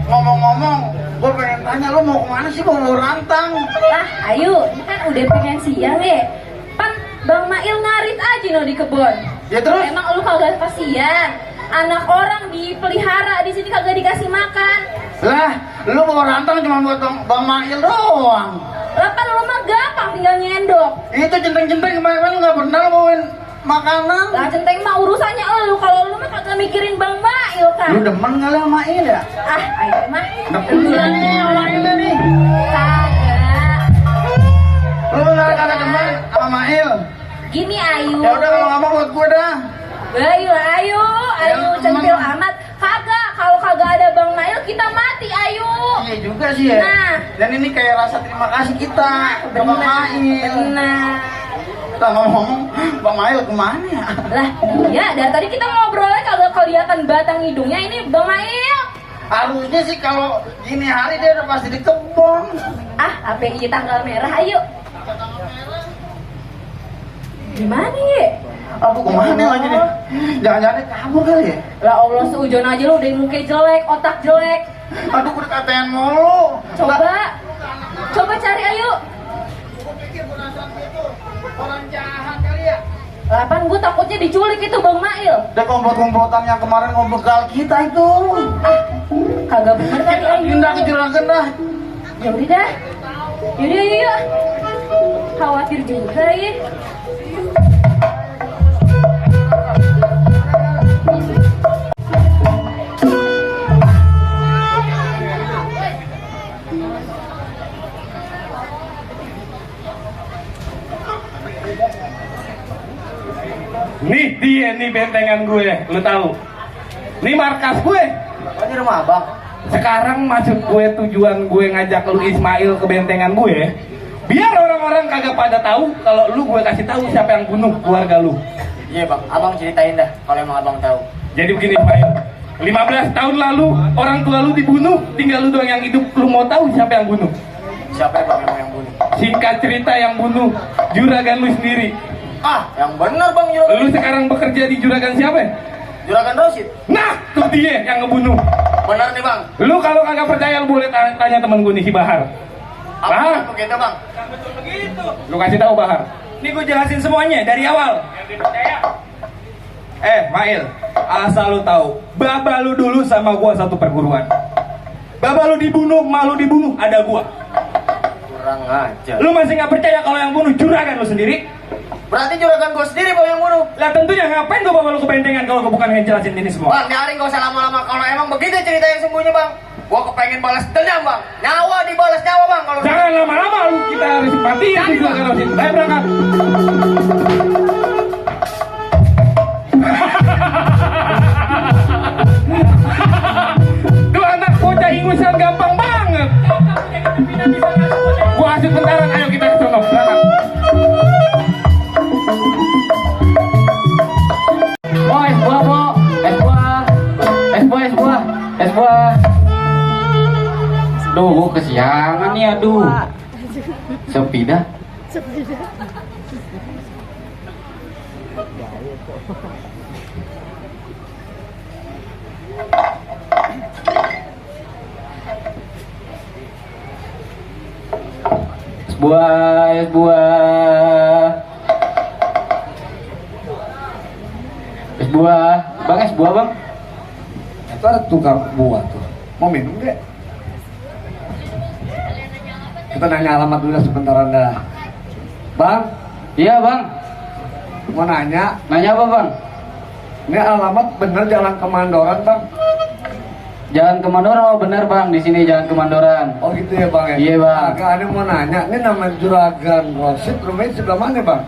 Ngomong-ngomong, gue pengen tanya lu mau kemana sih bawa rantang? Lah ayo, ini kan udah pengen siang ya. Pan Bang Mail ngarit aja no di kebun. Ya terus? Emang lu kagak kasihan? Anak orang dipelihara di sini kagak dikasih makan. Lah, lu bawa rantang cuma buat Bang Mail doang. Lah kan lu mah gampang tinggal nyendok. Itu centeng-centeng kemarin lu nggak pernah bawain makanan. Lah centeng mah urusannya lu, kalau lu mah kagak mikirin Bang Mail kan. Lu demen kali sama Mail ya? Ayo mah. Demen nih sama Mail nih. Kagak. Lu bener kagak demen sama Mail? Gini Ayu. Ya udah kalau nggak mau buat gue dah. Ayo centil amat. Kagak, kalau kagak ada Bang Mail kita mati Ayu. Iya juga sih ya. Nah. Dan ini kayak rasa terima kasih kita ke Bang Mail. Benar. Kita ngomong Bang Mail kemana ya? Lah, ya dari tadi kita ngobrolnya kagak kelihatan batang hidungnya. Ini Bang Mail. Harusnya sih kalau gini hari dia udah pasti di kebun. Apa ini tanggal merah? Ayo. Gimana ya? Aku kemana lagi nih? Jangan-jangan dia kabur kali ya? Lah Allah seujon aja lu udah muka jelek, otak jelek. Aduh udah katain mulu. Coba cari ayo. Orang jahat kali ya? Lapan gue takutnya diculik itu Bang Mail. Dia komplot-komplotan yang kemarin ngobegal kita itu. Kagak bener kali Ayu. Pindah ke juragan dah. Ya udah dah. Yaudah yuk. Khawatir juga ya. Nih dia nih bentengan gue, lu tahu? Nih markas gue. Oh di rumah abang. Sekarang maksud gue tujuan gue ngajak lu Ismail ke bentengan gue, biar orang-orang kagak pada tahu kalau lu gue kasih tahu siapa yang bunuh keluarga lu. Iya bang, abang ceritain dah kalau emang abang tahu. Jadi begini Ismail, 15 tahun lalu orang tua lu dibunuh, tinggal lu doang yang hidup. Lu mau tahu siapa yang bunuh? Siapa ya bang emang yang bunuh? Singkat cerita yang bunuh juragan lu sendiri. Ah, yang benar bang Juragan. Lu sekarang bekerja di juragan siapa? Juragan Rosid. Nah, tuh dia yang ngebunuh. Benar nih bang. Lu kalau kagak percaya lu boleh tanya temen gue nih si Bahar. Apa begitu bang? Lu kasih tahu Bahar. Ini gue jelasin semuanya dari awal. Mail, asal lu tahu, baba lu dulu sama gua satu perguruan. Baba lu dibunuh, malu dibunuh, ada gua. Kurang ajar. Lu masih nggak percaya kalau yang bunuh juragan lu sendiri? Berarti juragan gue sendiri bang yang bunuh. Lah tentunya ngapain gua bawa lu ke bentengan kalau gua bukan ngejelasin ini semua. Bang, nyaring gak usah lama-lama. Kalau emang begitu cerita yang sembunyi bang, gua kepengen balas dendam bang. Nyawa dibalas nyawa bang. Kalau Jangan lama-lama lu, kita harus simpatiin si juragan Rosid. Ayo berangkat. Tuh anak bocah ingusan gampang banget. Gua asik bentaran, ayo kita ke sono. Berangkat. Oh, es buah, Bu. Es buah. Es buah, es buah. Es buah. Duh, kesiangan nih, aduh. Sepi dah. Es buah, es buah. Es buah. Bang, es buah, Bang. Itu ada tukang buah tuh. Mau minum gak? Kita nanya alamat dulu sebentar dah. Bang, Iya, Bang. mau nanya. Nanya apa, Bang? Ini alamat bener Jalan Kemandoran bang? Jalan Kemandoran, oh bener, Bang. Di sini Jalan Kemandoran. Oh gitu ya bang ya? Iya, Bang. Agak ada mau nanya. Ini nama Juragan Rosid rumahnya sebelah mana bang?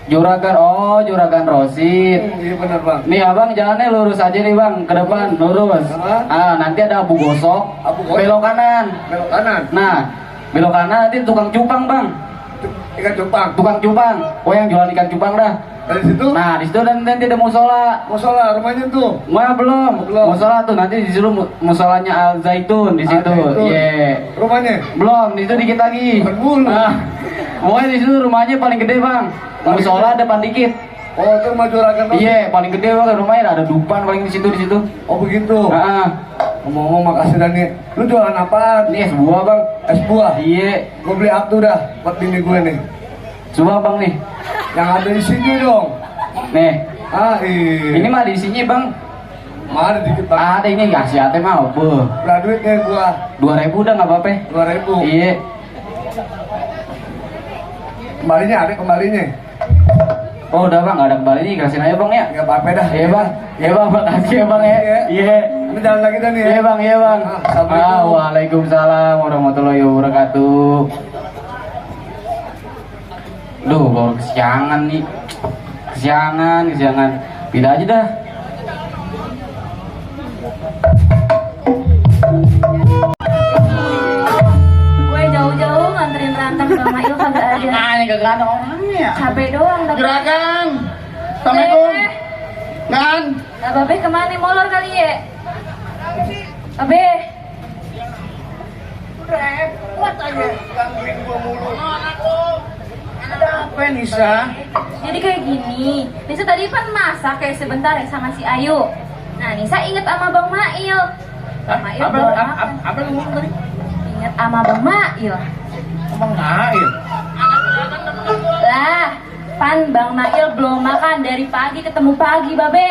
Juragan, oh Juragan Rosid. Iya bener bang. Nih abang jalannya lurus aja nih bang, ke depan lurus. Nanti ada Abu Gosok, Abu Gosok. belok kanan. Belok kanan. Nah, belok kanan nanti tukang cupang bang, Ikan cupang. tukang cupang. Oh yang jualan ikan cupang dah. Dari situ? Nah di situ nanti ada musola. Musola rumahnya tuh. Wah belum, Belum. musola tuh nanti disuruh musolanya Al Zaitun di situ. Zaitun. Iya. Rumahnya? Belum, di situ dikit lagi. Berbulu. Pokoknya di situ rumahnya paling gede bang. Musola depan dikit. Oh itu rumah Juragan Rosid. Iya, paling gede banget rumahnya ada dupan paling di situ. Oh begitu. Ngomong-ngomong makasih Dani. Lu jualan apaan? Ini es buah bang. Es buah? Iya. Gue beli Abdu dah buat bini gue nih. Coba bang nih. Yang ada di sini dong. Nih. Iya. Ini mah di sini bang. Mana dikit bang? Ada ini kasih hati mau. Berapa duit deh gua? 2.000 udah nggak apa-apa. 2.000. Iya. Kembalinya ada kembalinya. Oh udah bang, nggak ada kembali nih, kasihin aja bang ya. Nggak apa-apa dah. Iya bang, iya bang, makasih ya bang ya. Iya. Ini jalan lagi dah nih ya. Iya bang, iya bang. Assalamualaikum. Waalaikumsalam warahmatullahi wabarakatuh. Duh, baru kesiangan nih. Kesiangan. Pindah aja dah. Gue jauh-jauh nganterin rantang sama Il kagak ada. Nah, ini gak ada orangnya. Capek doang tapi. Juragan. Assalamualaikum. Kan? Nah, Babe kemana nih? Molor kali ya? Babe. Repot aja. Gangguin gua mulu. Ada apa Nisa? Jadi kayak gini. Nisa tadi kan masak kayak sebentar ya sama si Ayu. Nah, Nisa inget sama Bang Mail. Bang Mail belum makan. Apa lu ngomong tadi? Inget sama Bang Mail. Abang Nail. Lah, pan Bang Mail belum makan dari pagi ketemu pagi, Babe.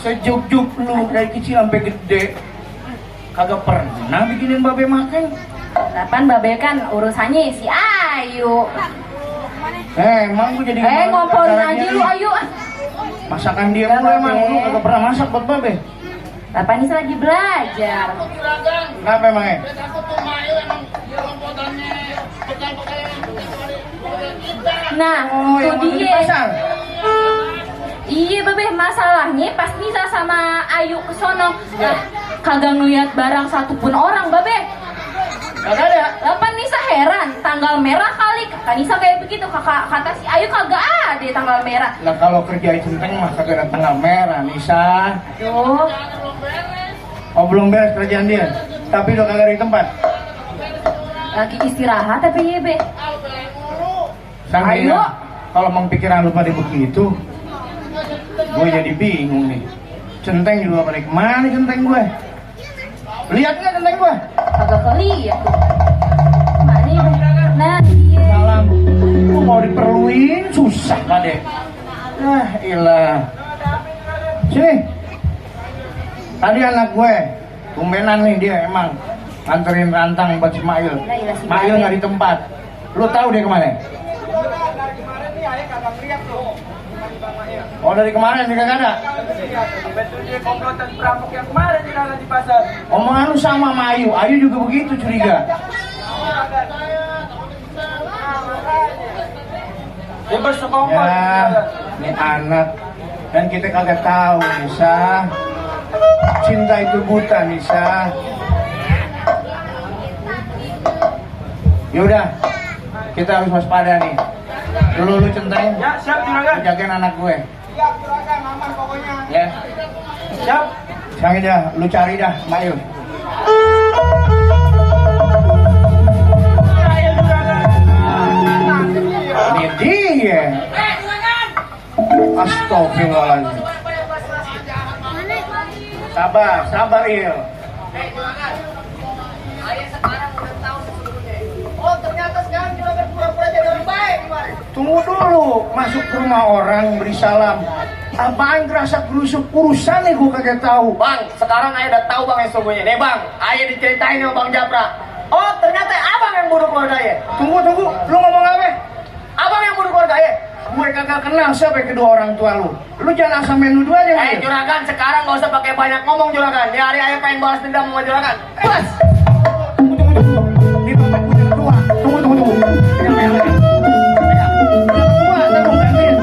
Sejuk-juk lu dari kecil sampai gede. Kagak pernah bikinin babe makan. Kapan Babe kan urusannya si Ayu. Emang gue jadi Ngomporin gara-gara aja dia lu nih. Ayu. Masakan dia Enggak, mulu emang Babe. lu kagak pernah masak buat babe. Kapan Nisa lagi belajar? Kenapa emangnya? Nah, Oh, itu yang di dia. pasar. Iya Babe, masalahnya pas Nisa sama Ayu kesono kagak ngeliat barang satupun orang Babe. Kagak ada. Lapan Nisa heran, tanggal merah kali. Kata Nisa kayak begitu, kata si Ayu kagak ada tanggal merah. Lah kalau kerja centeng mah kagak ada tanggal merah, Nisa. Tuh, Oh belum beres kerjaan dia. Tapi udah kagak ada di tempat. lagi istirahat tapi ya Be. Ayo. Kalau emang pikiran lu pada begitu, gue jadi bingung nih. Centeng juga balik kemana centeng gue? Lihat nggak centeng gue? Agak keliat tuh. Mana ya? Nah, iya. Salam. Lu mau diperluin susah pade. Nah, ilah. Sini. Tadi anak gue, tumbenan nih dia emang nganterin rantang buat Ismail. Ismail nggak di tempat. Lu tahu dia kemana? Oh dari kemarin dia kagak ada. Betul dia komplotan perampok yang kemarin di pasar. Omongan lu sama sama Ayu. Ayu juga begitu curiga. Bebas sekongkol. Ya, ini anak dan kita kagak tahu Nisa. Cinta itu buta Nisa. Yaudah, kita harus waspada nih. Dulu lu centeng. Ya, siap juragan. Jagain anak gue. Siap juragan, aman pokoknya. Ya. Siap. Sekarang dah, lu cari dah, Mail. Ini dia. Astagfirullahaladzim. Sabar, sabar Il. Oh ternyata sekarang juragan pura-pura jadi orang baik gimana? Tunggu dulu, masuk ke rumah orang beri salam. Apaan gerasa gerusuk urusan nih gue kagak tahu. Bang, sekarang Ayah udah tahu bang yang sesungguhnya. Nih bang, Ayah diceritain sama Bang Japra. Oh ternyata abang yang bunuh keluarga Ayah. Tunggu, lu ngomong apa? Abang yang bunuh keluarga Ayah. Gue kagak kenal siapa kedua orang tua lu. Lu jangan asal main nuduh aja. Mail. Juragan, sekarang gak usah pakai banyak ngomong juragan. Di hari Ayah pengen balas dendam sama juragan. Bas! Tunggu. Ini dompet punya kedua. Tunggu. Pegang. Kedua, tunggu, gantiin.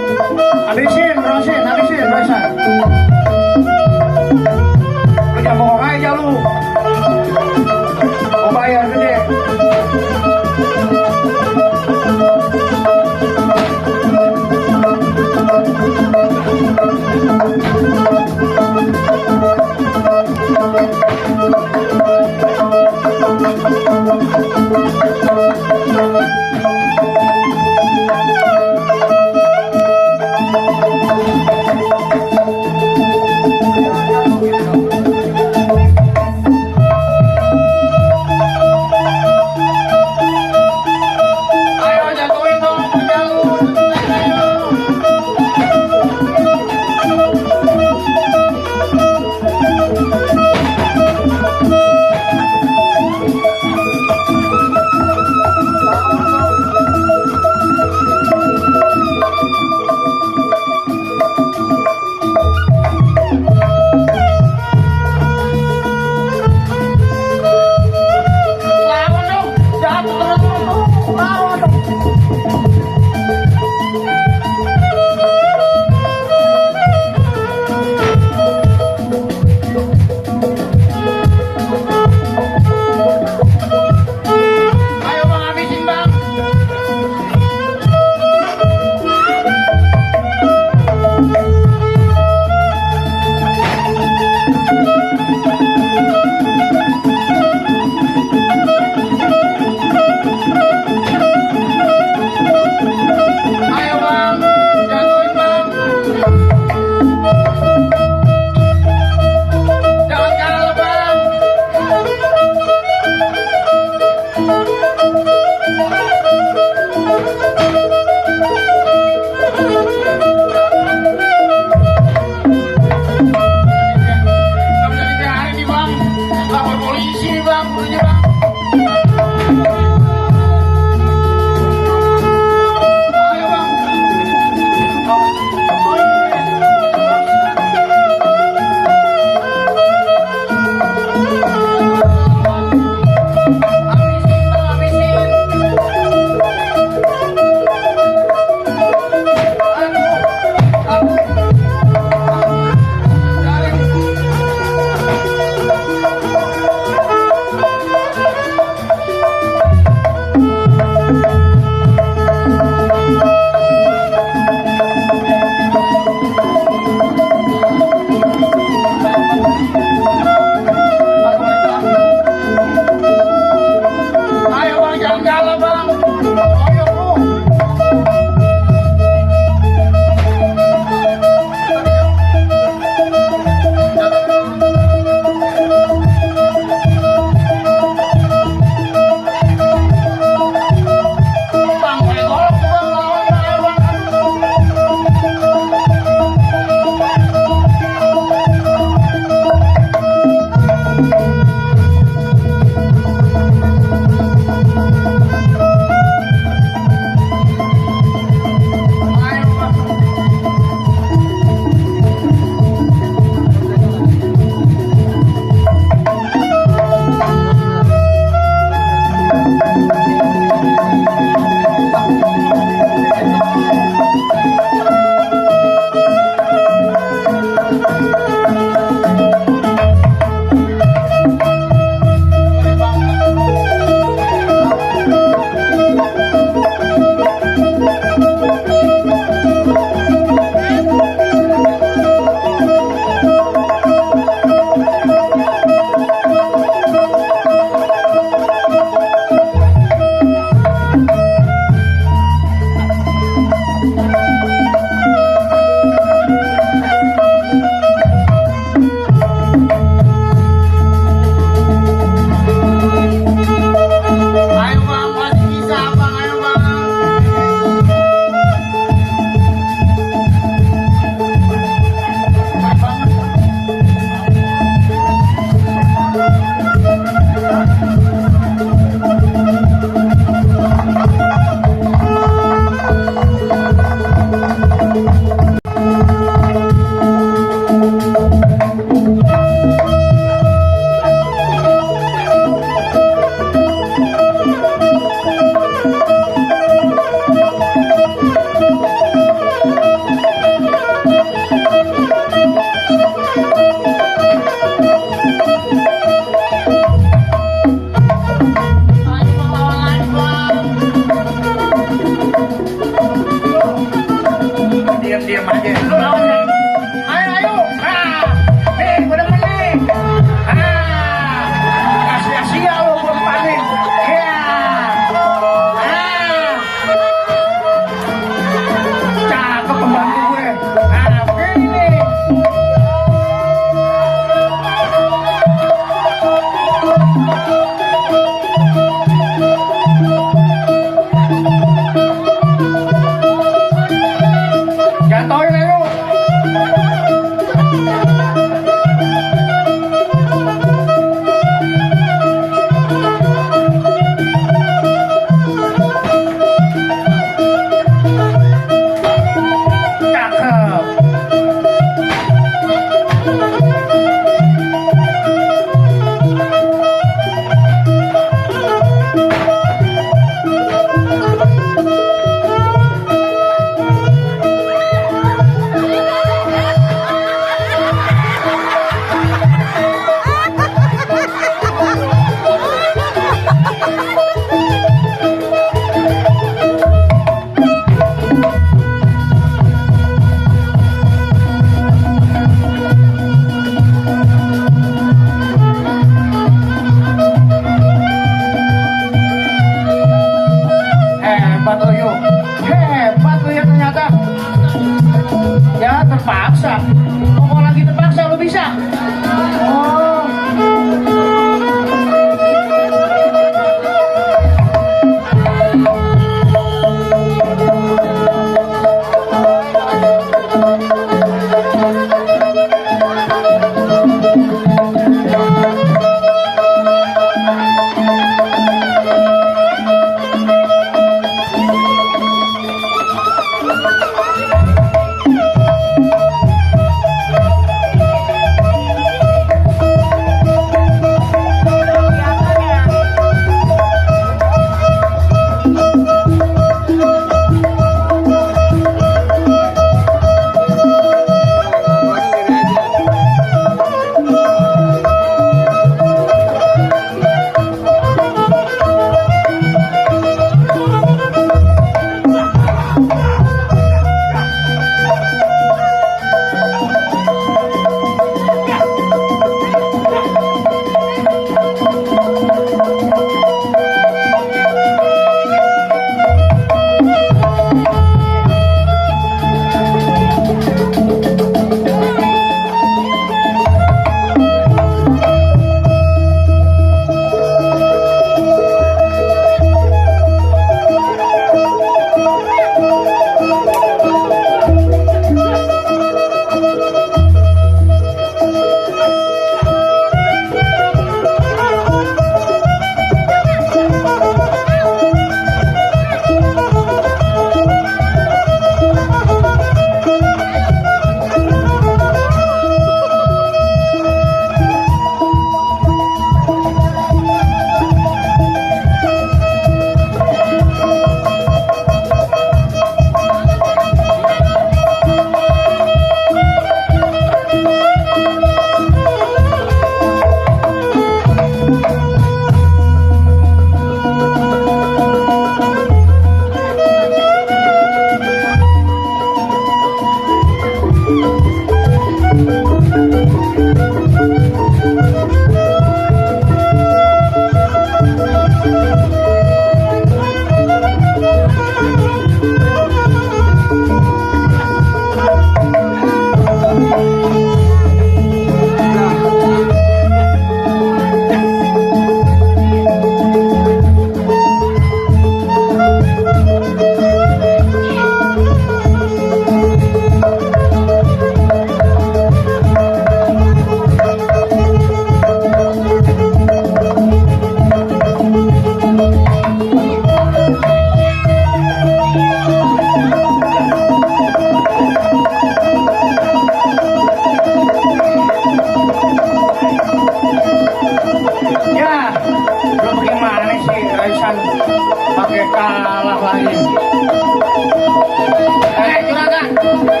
juragan. Tunggu.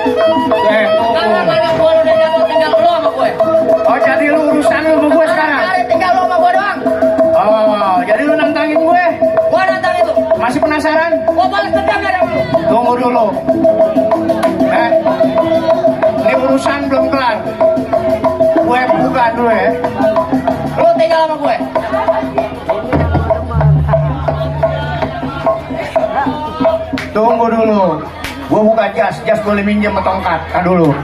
Karena banyak gua udah jatuh, tinggal lu sama gue. Oh, jadi lu urusan lu sama gue sekarang? Tinggal lu sama gue doang. Oh, jadi lu nantangin gue? Gua nantang itu. Masih penasaran? Gua balas dendam dari lu. Tunggu dulu. Ini urusan belum kelar. Gue buka dulu ya. Lu tinggal sama gue. Tunggu dulu. Gue buka jas. Jas boleh minjem sama tongkat. Kan dulu.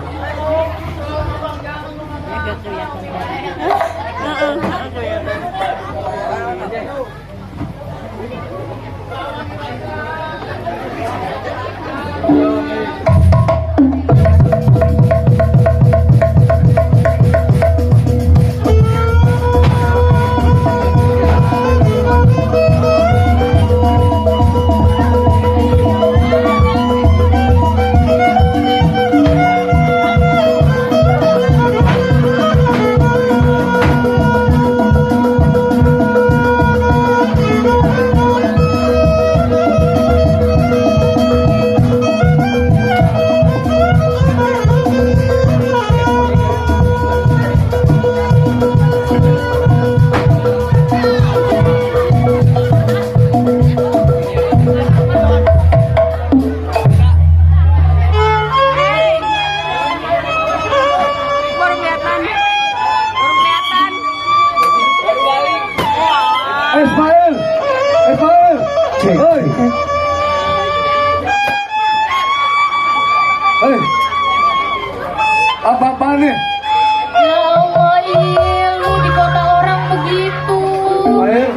Ismail. Hei. Hei. Apa nih? Ya Allah, Il, lu di kota orang begitu. Mail.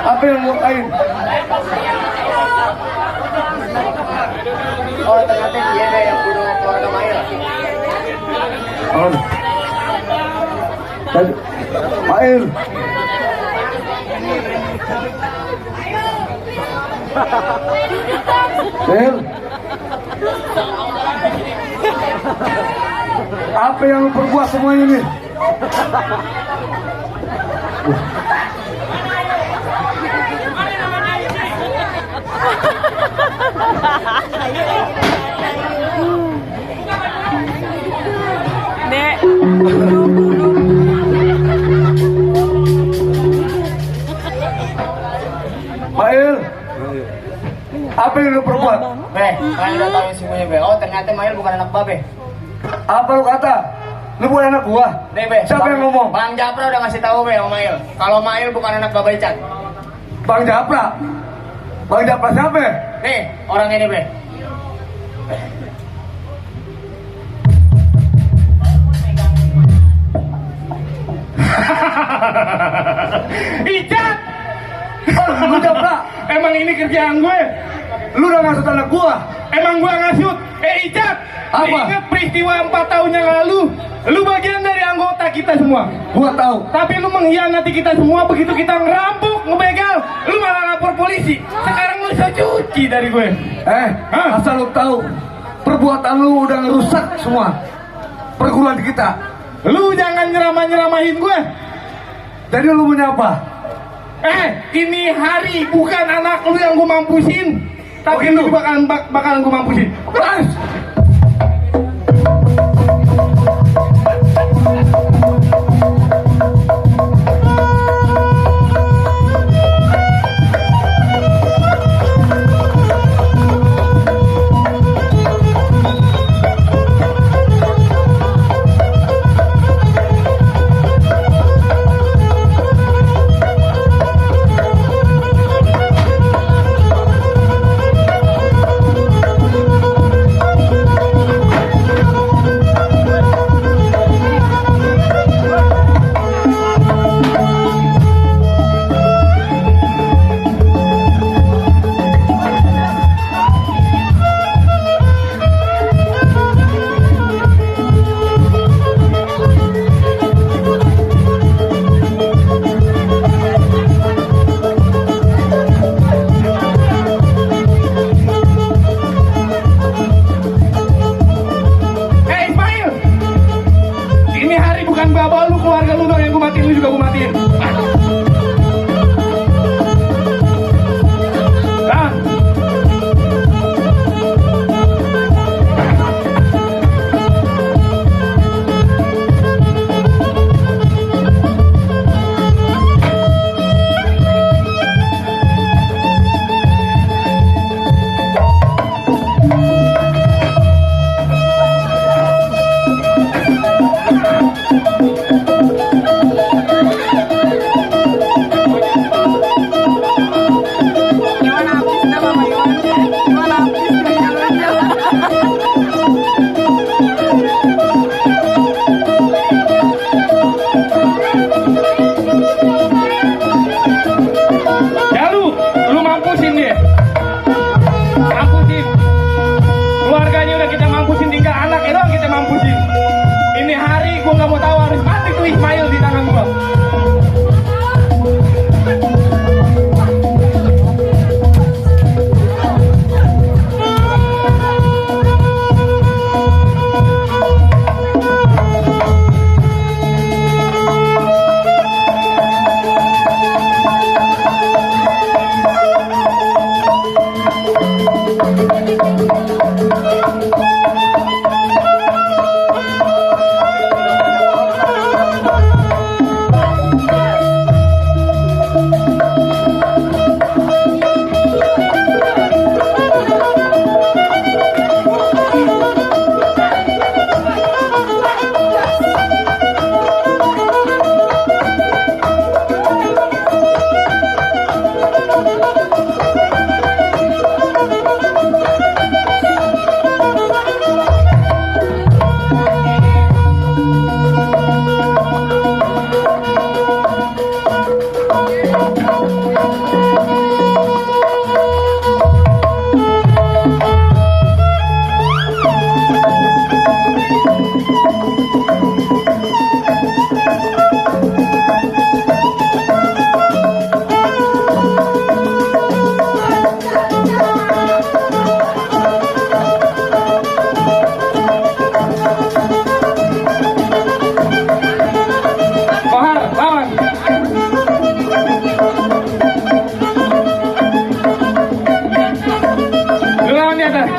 Apa yang lu lakuin? Oh, ternyata dia deh yang bunuh keluarga Mail. Oh. Mail. Mail. Apa yang lu perbuat semuanya nih? Dek. Mail. Apa yang lu perbuat? Kalian udah tahu semuanya, Be. Oh, ternyata Mail bukan anak Babe. Apa lu kata? Lu bukan anak gua. Nih, Be. Siapa yang ngomong? Bang Japra udah ngasih tahu, Be, sama Mail. Kalau Mail bukan anak Babe Ican. Bang Japra. Bang Japra siapa? Nih, orang ini, Be. Icat! Lu Japra. Emang ini kerjaan gue? Lu udah ngasut anak gua. Emang gue ngasut? Icat! Apa? Ingat peristiwa 4 tahun yang lalu? Lu bagian dari anggota kita semua. Gua tahu. Tapi lu mengkhianati kita semua. Begitu kita ngerampok, ngebegal, lu malah lapor polisi. Sekarang lu bisa cuci dari gue. Asal lu tahu, perbuatan lu udah ngerusak semua perguruan kita. Lu jangan nyeramahin gue. Jadi lu punya apa? Ini hari bukan anak lu yang gue mampusin. Tapi lu bakalan gue mampusin. Terus. di atas.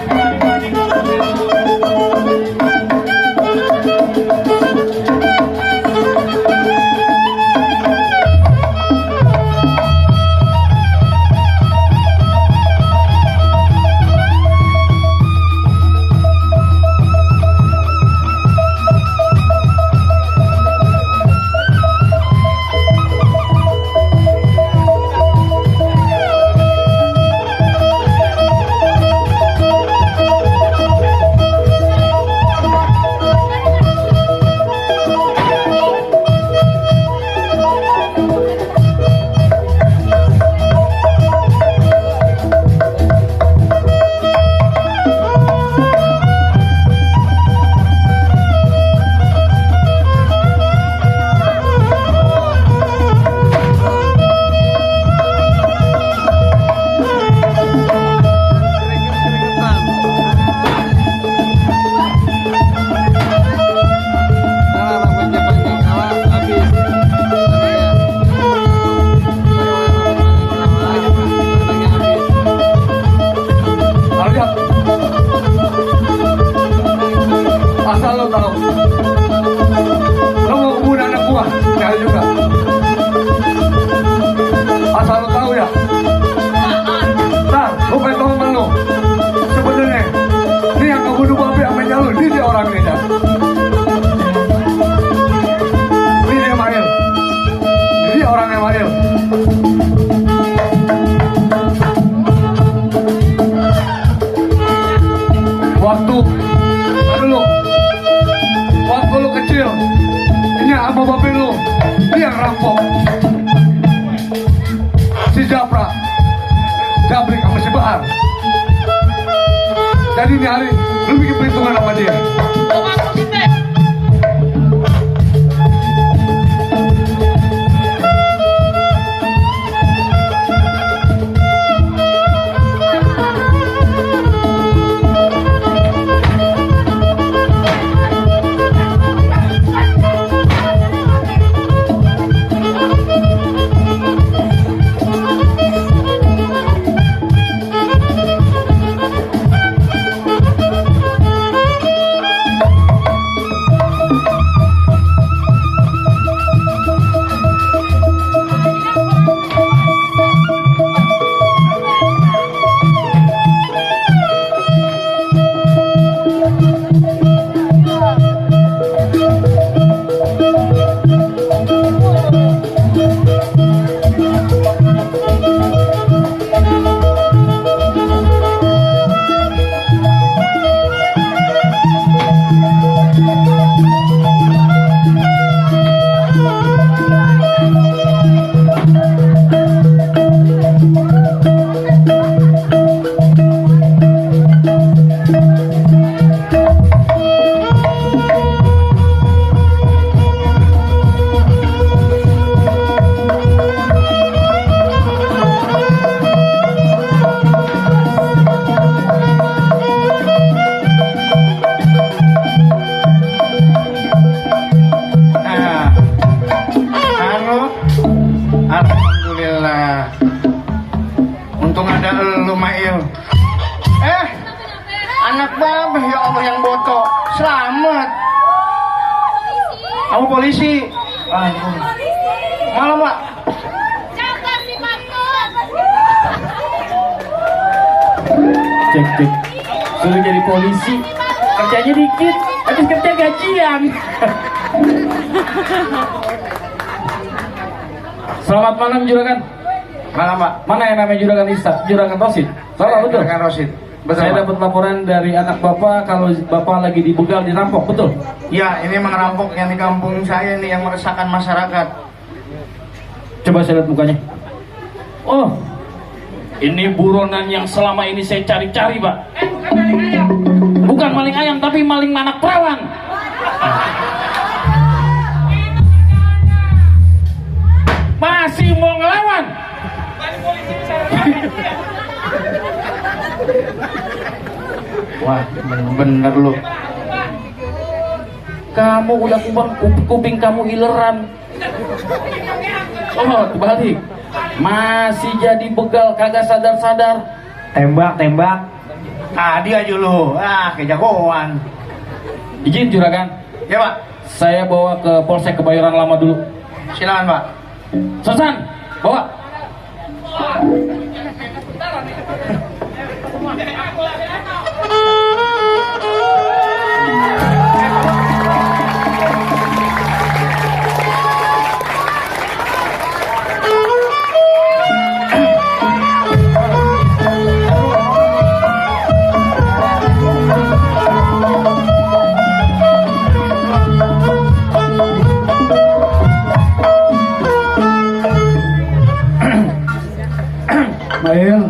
Asal lo tahu, lo mau bunuh anak gua, jangan juga. Asal lo tahu ya. Nah, lo pengen tahu sama lo. Sebenarnya, ini yang ngebunuh babi sama Jalu, ini dia orangnya. Dah. Ini dia Mail. Ini dia orangnya Mail. Waktu lu kecil, ini sama babi lu, dia yang rampok. Si Japra, Jabrik sama si Bahar. Jadi ini hari, lu bikin perhitungan sama dia. Alhamdulillah. Untung ada lu Mail. Anak babe ya Allah yang botok. Selamat. Kamu polisi. Malam Pak. Cek. Suruh jadi polisi, kerjanya dikit, habis kerja gajian. Selamat malam juragan. Malam Pak. Mana yang namanya juragan Isa? Juragan Rosid. Salah betul. Juragan Rosid. Betul, Saya Pak. dapat laporan dari anak bapak kalau bapak lagi dibegal dirampok, betul? Ya, ini emang rampok yang di kampung saya nih yang meresahkan masyarakat. Coba saya lihat mukanya. Oh, ini buronan yang selama ini saya cari-cari, Pak. Bukan maling ayam, tapi maling anak perawan. Masih mau ngelawan? Wah, bener lu. Kamu udah kuping kamu ileran. Oh, terbalik. Masih jadi begal, kagak sadar-sadar. Tembak. Tadi aja lu, kejagoan. Izin juragan, Ya Pak, saya bawa ke Polsek Kebayoran Lama dulu. silakan Pak. Susan, bawa. Mail,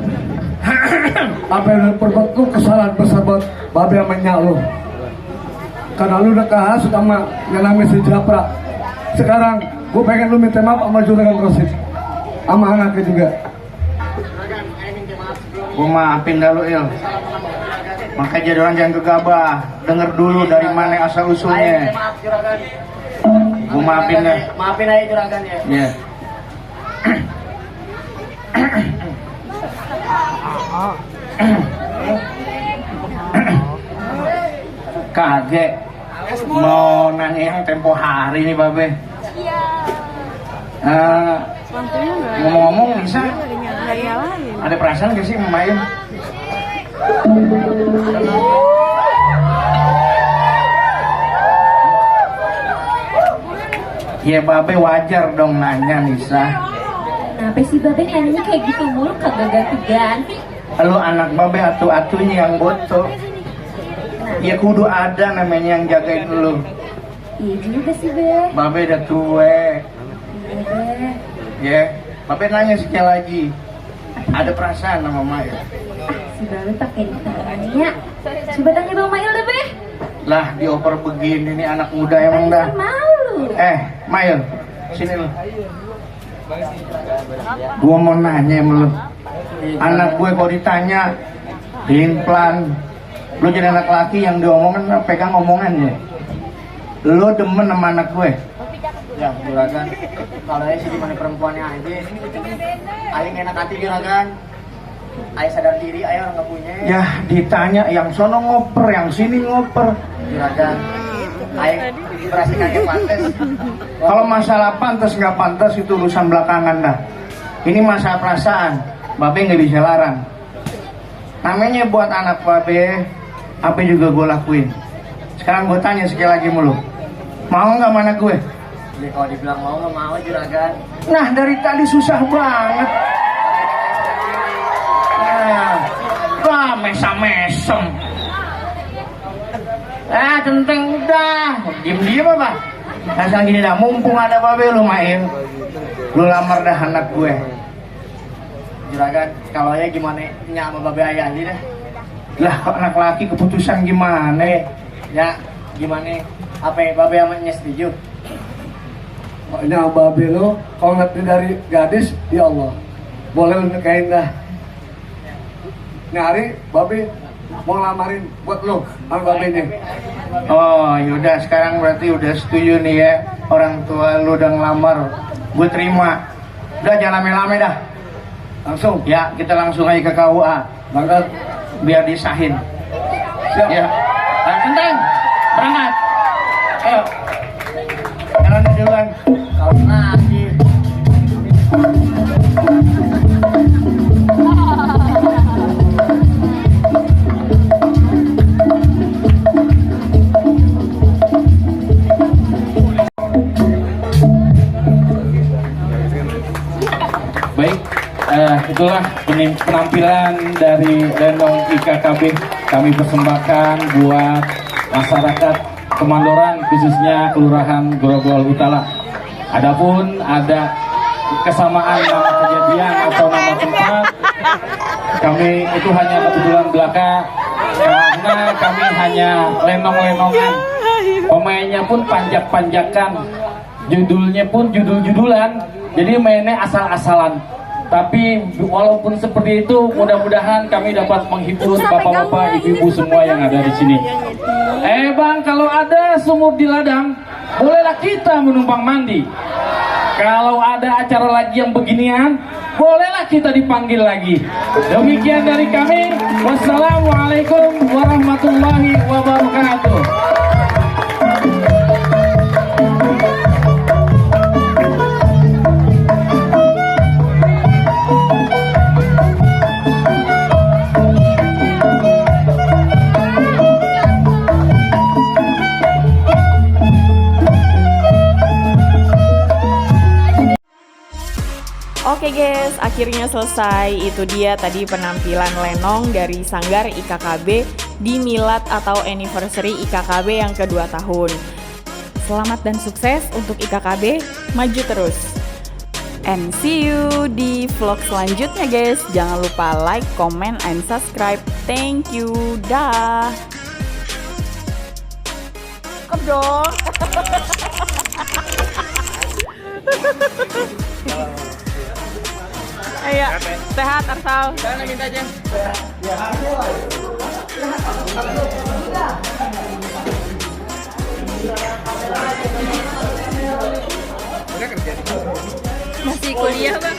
apa yang perbuat lu kesalahan besar buat babe sama nyak lu. Karena lu udah kahasut sama yang namanya si Japra. Sekarang gue pengen lu minta maaf sama Juragan Rosid, sama anaknya juga. Gue maafin dah lu Il. Makanya jadi orang jangan gegabah. Denger dulu dari mana asal usulnya. Maaf juragan. Gue maafin dah. Maafin aja juragan ya. Iya. Kagek mau nanya yang tempo hari nih babe. Ngomong-ngomong bisa ada perasaan gak sih main? Ya babe wajar dong nanya Nisa. Kenapa sih babe nanya kayak gitu mulu, kagak ganti-ganti? Lu anak babe atu-atunya yang boto. Ya kudu ada namanya yang jagain lu. Iya juga sih be. Babe udah tua. Iya be. Ya, babe nanya sekali lagi. Ada perasaan sama Maya? Si babe pakai ditanya. Coba tanya bang Mail deh be. Lah dioper begini nih anak muda emang dah. Malu. Mail, sini lu. Gua mau nanya sama lu. Anak gue kalau ditanya plan, lu jadi anak laki yang diomongin pegang omongannya. Lu demen sama anak gue? Ya juragan. Kalau saya sih gimana perempuannya aja. Aing enak hati juragan. Aing sadar diri, aing orang nggak punya. Ya ditanya yang sono ngoper, yang sini ngoper. Juragan. Aing berasal kagak pantas. Kalau masalah pantas nggak pantas itu urusan belakangan dah. Ini masalah perasaan. Babe nggak bisa larang. Namanya buat anak babe, apa juga gue lakuin. Sekarang gue tanya sekali lagi mulu, mau nggak mana gue? Ya kalau dibilang mau nggak mau juragan. Nah dari tadi susah banget. Wah mesam-mesem. Centeng udah, diem apa? Asal gini dah, mumpung ada babe lu main, lu lamar dah anak gue. Juragan, kalau ya gimana nyak sama babe ayah aja deh. Lah kok anak laki keputusan gimana? Ya gimana? Apa ya babe sama nya setuju? Pokoknya babe lu, kalau ngerti dari gadis, ya Allah, boleh lu nikahin dah. Nyari babe mau lamarin buat lu sama babenya. Oh yaudah sekarang berarti udah setuju nih ya. Orang tua lu udah ngelamar, gue terima. Udah jangan lame-lame dah. Langsung? Ya kita langsung aja ke KUA. Berangkat? Biar disahin. Siap. Ya. Centeng, berangkat. Ayo. Jalan duluan. Kalau lagi. Baik, itulah penampilan dari Lenong IKKB kami persembahkan buat masyarakat Kemandoran, khususnya Kelurahan Grogol Utara. Adapun ada kesamaan nama kejadian atau nama tempat, kami itu hanya kebetulan belaka karena kami hanya lenong-lenongan. Pemainnya pun panjak-panjakan, judulnya pun judul-judulan. Jadi mainnya asal-asalan. Tapi walaupun seperti itu, mudah-mudahan kami dapat menghibur bapak-bapak, ibu-ibu semua yang ada di sini. Bang, kalau ada sumur di ladang, bolehlah kita menumpang mandi. Kalau ada acara lagi yang beginian, bolehlah kita dipanggil lagi. Demikian dari kami. Wassalamualaikum warahmatullahi wabarakatuh. Oke guys, akhirnya selesai. Itu dia tadi penampilan lenong dari Sanggar IKKB di milad atau anniversary IKKB yang kedua tahun. Selamat dan sukses untuk IKKB, maju terus. And see you di vlog selanjutnya guys. Jangan lupa like, comment, and subscribe. Thank you, dah. Kom dong. Ayo, sehat Arsal. Jangan minta aja. Masih kuliah bang?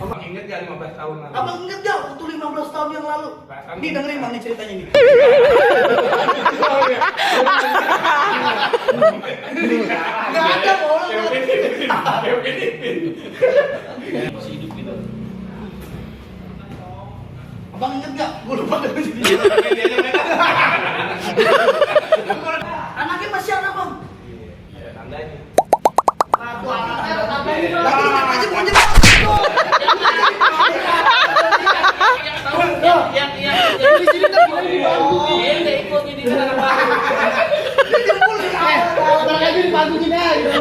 Abang inget gak 15 tahun lalu? Abang inget gak waktu 15 tahun yang lalu? Nih dengerin bang nih ceritanya nih. Gak ada bola. Abang inget gak? Gue lupa deh. Anaknya masih anak bang. Ya tandanya. Satu anaknya tandanya. Lagi ingat aja mau nyebut. Yang di sini tuh dia ikut jadi anak baru. Barangkali dipanggil gini aja.